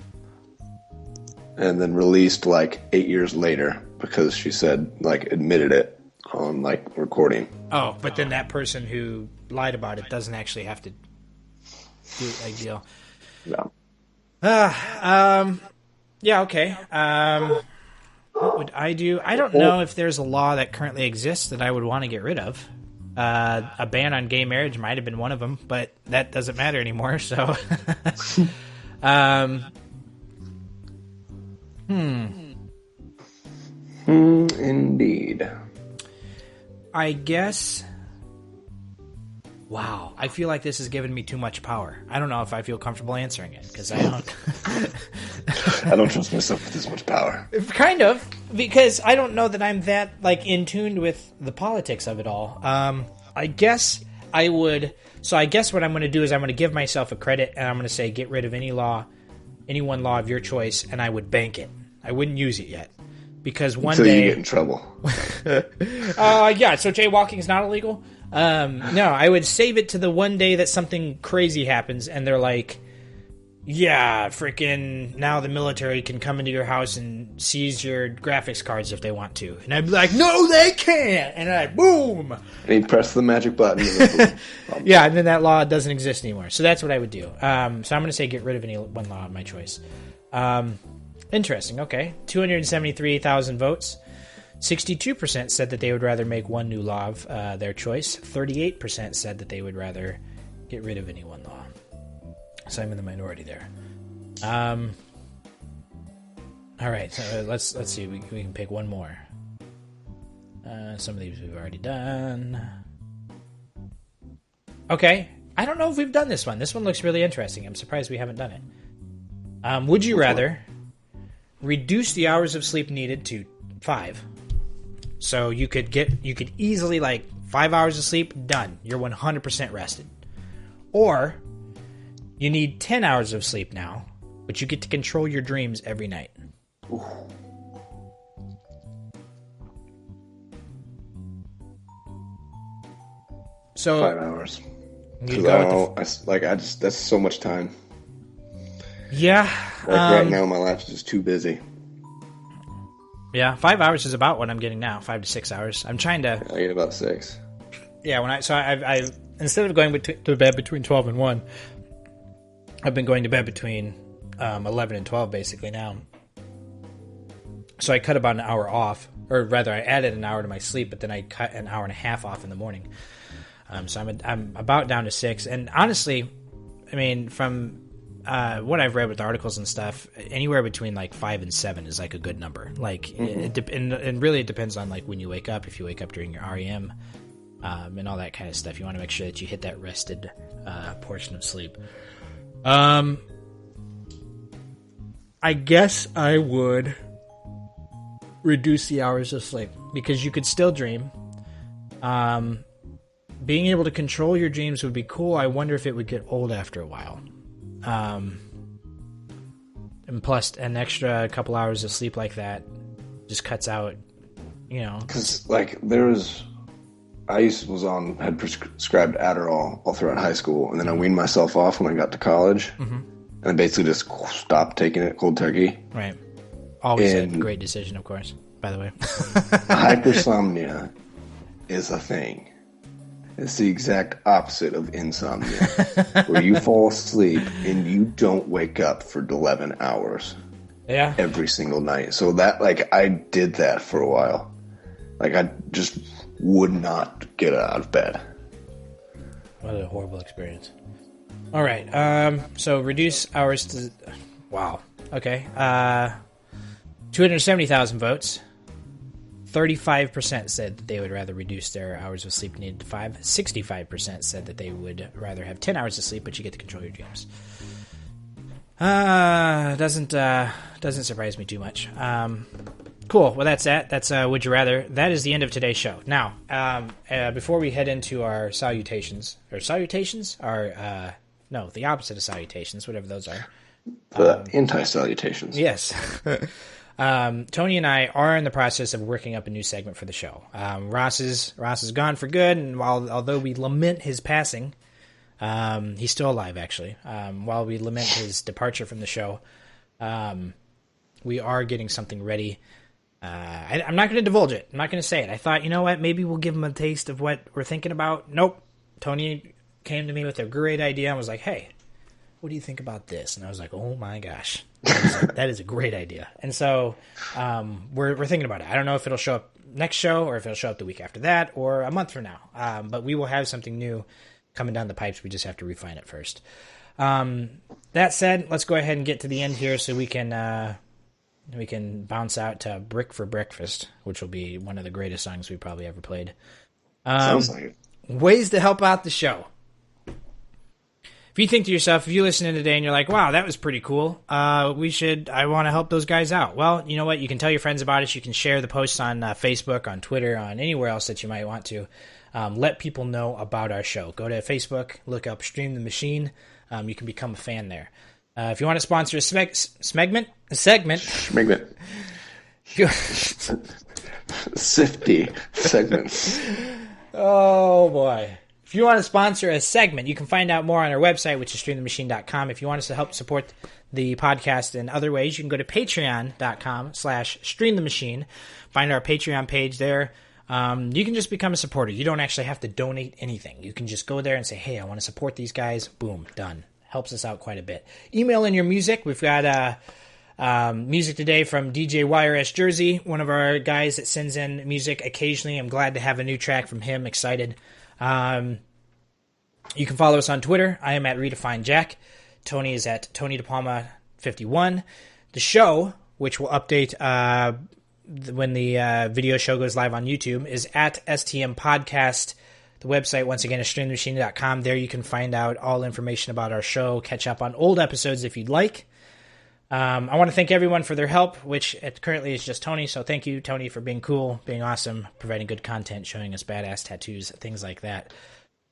Speaker 5: and then released, 8 years later because she said, admitted it on, recording.
Speaker 1: Oh, but then that person who lied about it doesn't actually have to do a deal.
Speaker 5: No.
Speaker 1: Yeah, okay. What would I do? I don't know if there's a law that currently exists that I would want to get rid of. A ban on gay marriage might have been one of them, but that doesn't matter anymore, so...
Speaker 5: Indeed.
Speaker 1: I guess... Wow, I feel like this has given me too much power. I don't know if I feel comfortable answering it, because I don't...
Speaker 5: I don't trust myself with this much power.
Speaker 1: Kind of, because I don't know that I'm that, in tune with the politics of it all. I guess I would... So I guess what I'm going to do is I'm going to give myself a credit, and I'm going to say get rid of any one law of your choice, and I would bank it. I wouldn't use it yet. Because one
Speaker 5: Until
Speaker 1: day...
Speaker 5: you get in trouble.
Speaker 1: Yeah, so jaywalking is not illegal? No, I would save it to the one day that something crazy happens and they're like, yeah, freaking now the military can come into your house and seize your graphics cards if they want to. And I'd be like, no, they can't! And boom!
Speaker 5: And you press the magic button.
Speaker 1: Yeah, and then that law doesn't exist anymore. So that's what I would do. So I'm going to say get rid of any one law of my choice. Interesting, okay. 273,000 votes. 62% said that they would rather make one new law of their choice. 38% said that they would rather get rid of any one law. So I'm in the minority there. All right, so let's see. We can pick one more. Some of these we've already done. Okay, I don't know if we've done this one. This one looks really interesting. I'm surprised we haven't done it. Would you rather reduce the hours of sleep needed to 5? So you could easily 5 hours of sleep, done. You're 100% rested. Or you need 10 hours of sleep now, but you get to control your dreams every night.
Speaker 5: Ooh.
Speaker 1: So
Speaker 5: 5 hours. That's so much time.
Speaker 1: Yeah.
Speaker 5: Right now, my life is just too busy.
Speaker 1: Yeah, 5 hours is about what I'm getting now. 5 to 6 hours. I'm trying to.
Speaker 5: I get about 6.
Speaker 1: Yeah, instead of going to bed between 12 and 1, I've been going to bed between 11 and 12 basically now. So I cut about an hour off, or rather I added an hour to my sleep, but then I cut an hour and a half off in the morning. So I'm about down to 6. And honestly, I mean, from what I've read with articles and stuff, anywhere between like 5 and 7 is like a good number. Like, and really it depends on like when you wake up. If you wake up during your REM and all that kind of stuff, you want to make sure that you hit that rested portion of sleep. I guess I would reduce the hours of sleep because you could still dream. Being able to control your dreams would be cool. I wonder if it would get old after a while. And plus, an extra couple hours of sleep like that just cuts out, you know. Because,
Speaker 5: like, had prescribed Adderall all throughout high school, and then I weaned myself off when I got to college, and I basically just stopped taking it cold turkey.
Speaker 1: Right. Always a great decision, of course, by the way.
Speaker 5: Hypersomnia is a thing. It's the exact opposite of insomnia, where you fall asleep and you don't wake up for 11 hours.
Speaker 1: Yeah.
Speaker 5: Every single night. So that, like, I did that for a while. Like, I just would not get out of bed.
Speaker 1: What a horrible experience. All right. So reduce hours to... Wow. Okay. 270,000 votes. 35% said that they would rather reduce their hours of sleep needed to 5. 65% said that they would rather have 10 hours of sleep, but you get to control your dreams. Doesn't surprise me too much. Cool. Well, that's that. That's Would You Rather. That is the end of today's show. Now, before we head into our salutations, the opposite of salutations, whatever those are.
Speaker 5: The anti-salutations.
Speaker 1: Yes. Tony and I are in the process of working up a new segment for the show. Ross is gone for good, and although we lament his passing, he's still alive actually. While we lament his departure from the show, we are getting something ready. I'm not going to divulge it. I'm not going to say it. I thought, you know what, maybe we'll give him a taste of what we're thinking about. Nope. Tony came to me with a great idea and was like, hey, what do you think about this? And I was like, oh my gosh, that is a great idea. And so we're thinking about it. I don't know if it'll show up next show or if it'll show up the week after that or a month from now. But we will have something new coming down the pipes. We just have to refine it first. That said, let's go ahead and get to the end here so we can bounce out to Brick for Breakfast, which will be one of the greatest songs we probably ever played.
Speaker 5: Sounds like it.
Speaker 1: Ways to help out the show. If you think to yourself, if you listen in today and you're like, wow, that was pretty cool, I want to help those guys out. Well, you know what? You can tell your friends about it. You can share the posts on Facebook, on Twitter, on anywhere else that you might want to. Let people know about our show. Go to Facebook, look up Stream the Machine. You can become a fan there. If you want to sponsor a segment.
Speaker 5: Sifty segment.
Speaker 1: Oh, boy. If you want to sponsor a segment, you can find out more on our website, which is streamthemachine.com. If you want us to help support the podcast in other ways, you can go to patreon.com/streamthemachine. Find our Patreon page there. You can just become a supporter. You don't actually have to donate anything. You can just go there and say, hey, I want to support these guys. Boom, done. Helps us out quite a bit. Email in your music. We've got music today from DJ YRS Jerzy, one of our guys that sends in music occasionally. I'm glad to have a new track from him. Excited. You can follow us on Twitter. I am at RedefineJack. Tony is at TonyDePalma51. The show, which will update when the video show goes live on YouTube, is at STM Podcast. The website, once again, is streamthemachine.com. There you can find out all information about our show, catch up on old episodes if you'd like. I want to thank everyone for their help, which currently is just Tony. So thank you, Tony, for being cool, being awesome, providing good content, showing us badass tattoos, things like that.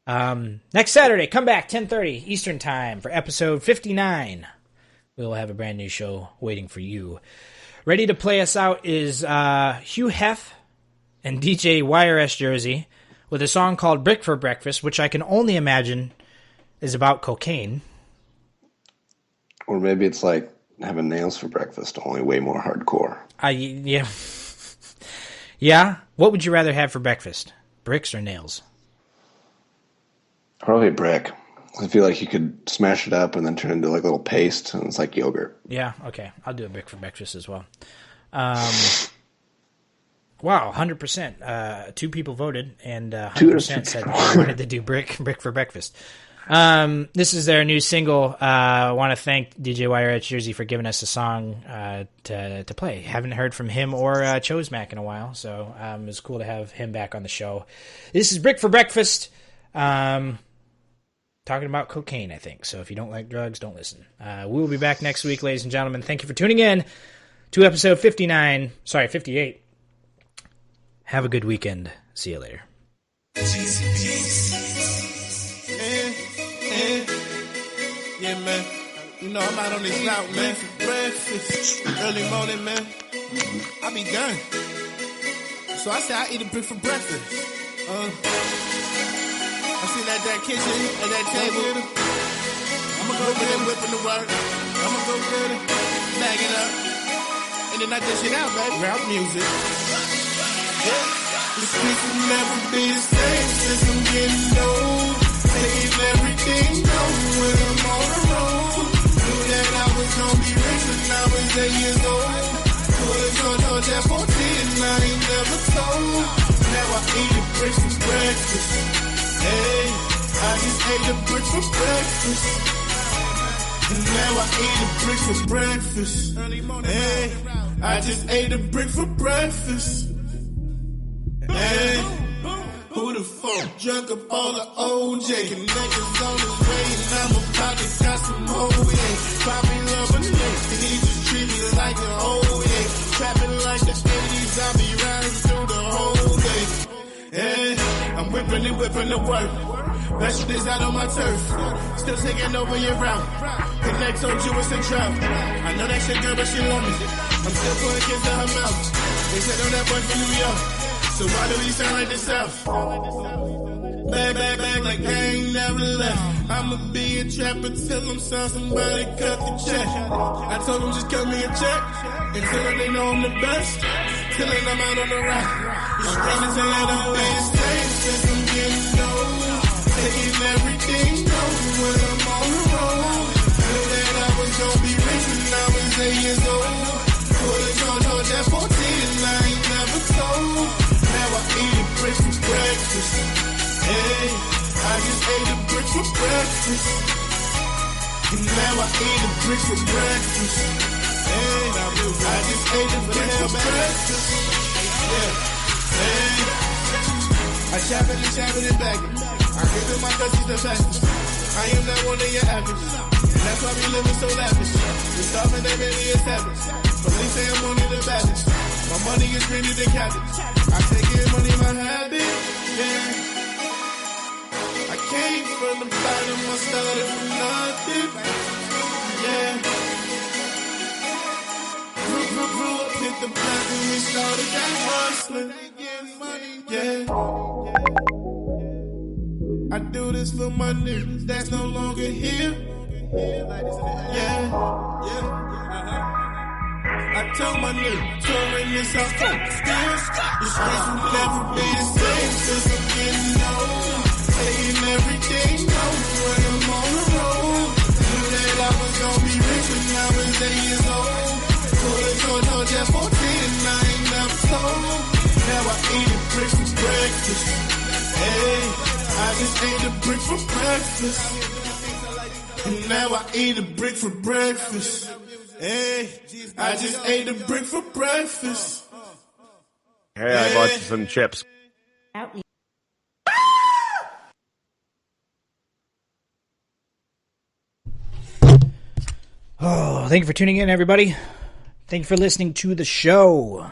Speaker 1: Next Saturday, come back, 10:30 Eastern Time for episode 59. We will have a brand new show waiting for you. Ready to play us out is Hugh Hef and DJ YRS Jerzy with a song called Brick for Breakfast, which I can only imagine is about cocaine.
Speaker 5: Or maybe it's like having nails for breakfast, only way more hardcore.
Speaker 1: Yeah. Yeah? What would you rather have for breakfast? Bricks or nails?
Speaker 5: Probably a brick. I feel like you could smash it up and then turn it into like a little paste, and it's like yogurt.
Speaker 1: Yeah, okay. I'll do a brick for breakfast as well. Wow, 100%. 2 people voted, and 100% said they wanted to do brick for breakfast. This is their new single. I want to thank DJ YRH Jerzy for giving us a song to play. Haven't heard from him or Chosemac in a while, so it was cool to have him back on the show. This is Brick for Breakfast. Talking about cocaine, I think. So if you don't like drugs, don't listen. We will be back next week, ladies and gentlemen. Thank you for tuning in to episode 58. Have a good weekend. See you later.
Speaker 7: Yeah, man. You know, I'm out on this route, man. For breakfast, early morning, man. I be done. So I say I eat a brick for breakfast. I sit at that kitchen, at that table. I'ma go get it, whipping the work. I'ma go get it, bag it up. And then I dish it out, baby. Rap music. Yeah. The streets will never be the same since I'm getting old. Taking everything home when I'm on the road. Knew that I was gonna be rich when I was 8 years old. Could've told that 14 and I ain't never told. Now I eat a brick for breakfast. Hey, I just ate a brick for breakfast. And now I eat a brick for breakfast. Hey, I just ate a brick for breakfast. Hey, who the fuck drunk up all the OJ? And niggas on his way and I'm about to got some more. Yeah, Bobby love a nigga, he just treat me like an old, yeah. Trapping like the 80s, I be riding through the whole day. Yeah, I'm whipping the work. That shit is out on my turf. Still taking over your route. Connect on Jewish and Trout. I know that shit good, but she love me. I'm still putting kids in her mouth. They said, oh, that boy from New York. So why do we sound like the South? Bang, like I ain't never left. I'ma be a trapper till I'm saw somebody cut the check. I told them just cut me a check. Until they know I'm the best. Till I'm out on the rock. I'm promising that I'm be the same since I'm getting old. Taking everything home when I'm on the road. Knew that I was gonna be rich when I was 8 years old. Could've told that 14 and I ain't never told. Now I eat a brick for breakfast. Hey, I just ate a brick for breakfast. And now I eat a brick for breakfast. Hey, I just ate a brick for breakfast. Yeah, hey, I chop it and bag it. I give it my cousins the fastest. I am not one of your average. And that's why we living so lavish. We starving, they really established. Police say I'm only the baddest. My money is greener than cabbage. I take in money, my habit. Yeah. I came from the bottom, I started from nothing. Yeah. Grew up, hit the block and we started that hustling. Yeah. I do this for my niggas that's no longer here. Yeah. I told my niggas, touring this out for skills. The streets will never be the same since I'm getting old. Taking everything home when I'm on the road. Knew that I was gonna be rich when I was 8 years old. Could've told that 14 and I ain't never told. Now I eat a brick for breakfast. Hey, I just ate a brick for breakfast. And now I eat a brick for breakfast. Hey, I just ate a brick for breakfast.
Speaker 8: Hey, I bought you some chips.
Speaker 1: Oh, thank you for tuning in, everybody. Thank you for listening to the show.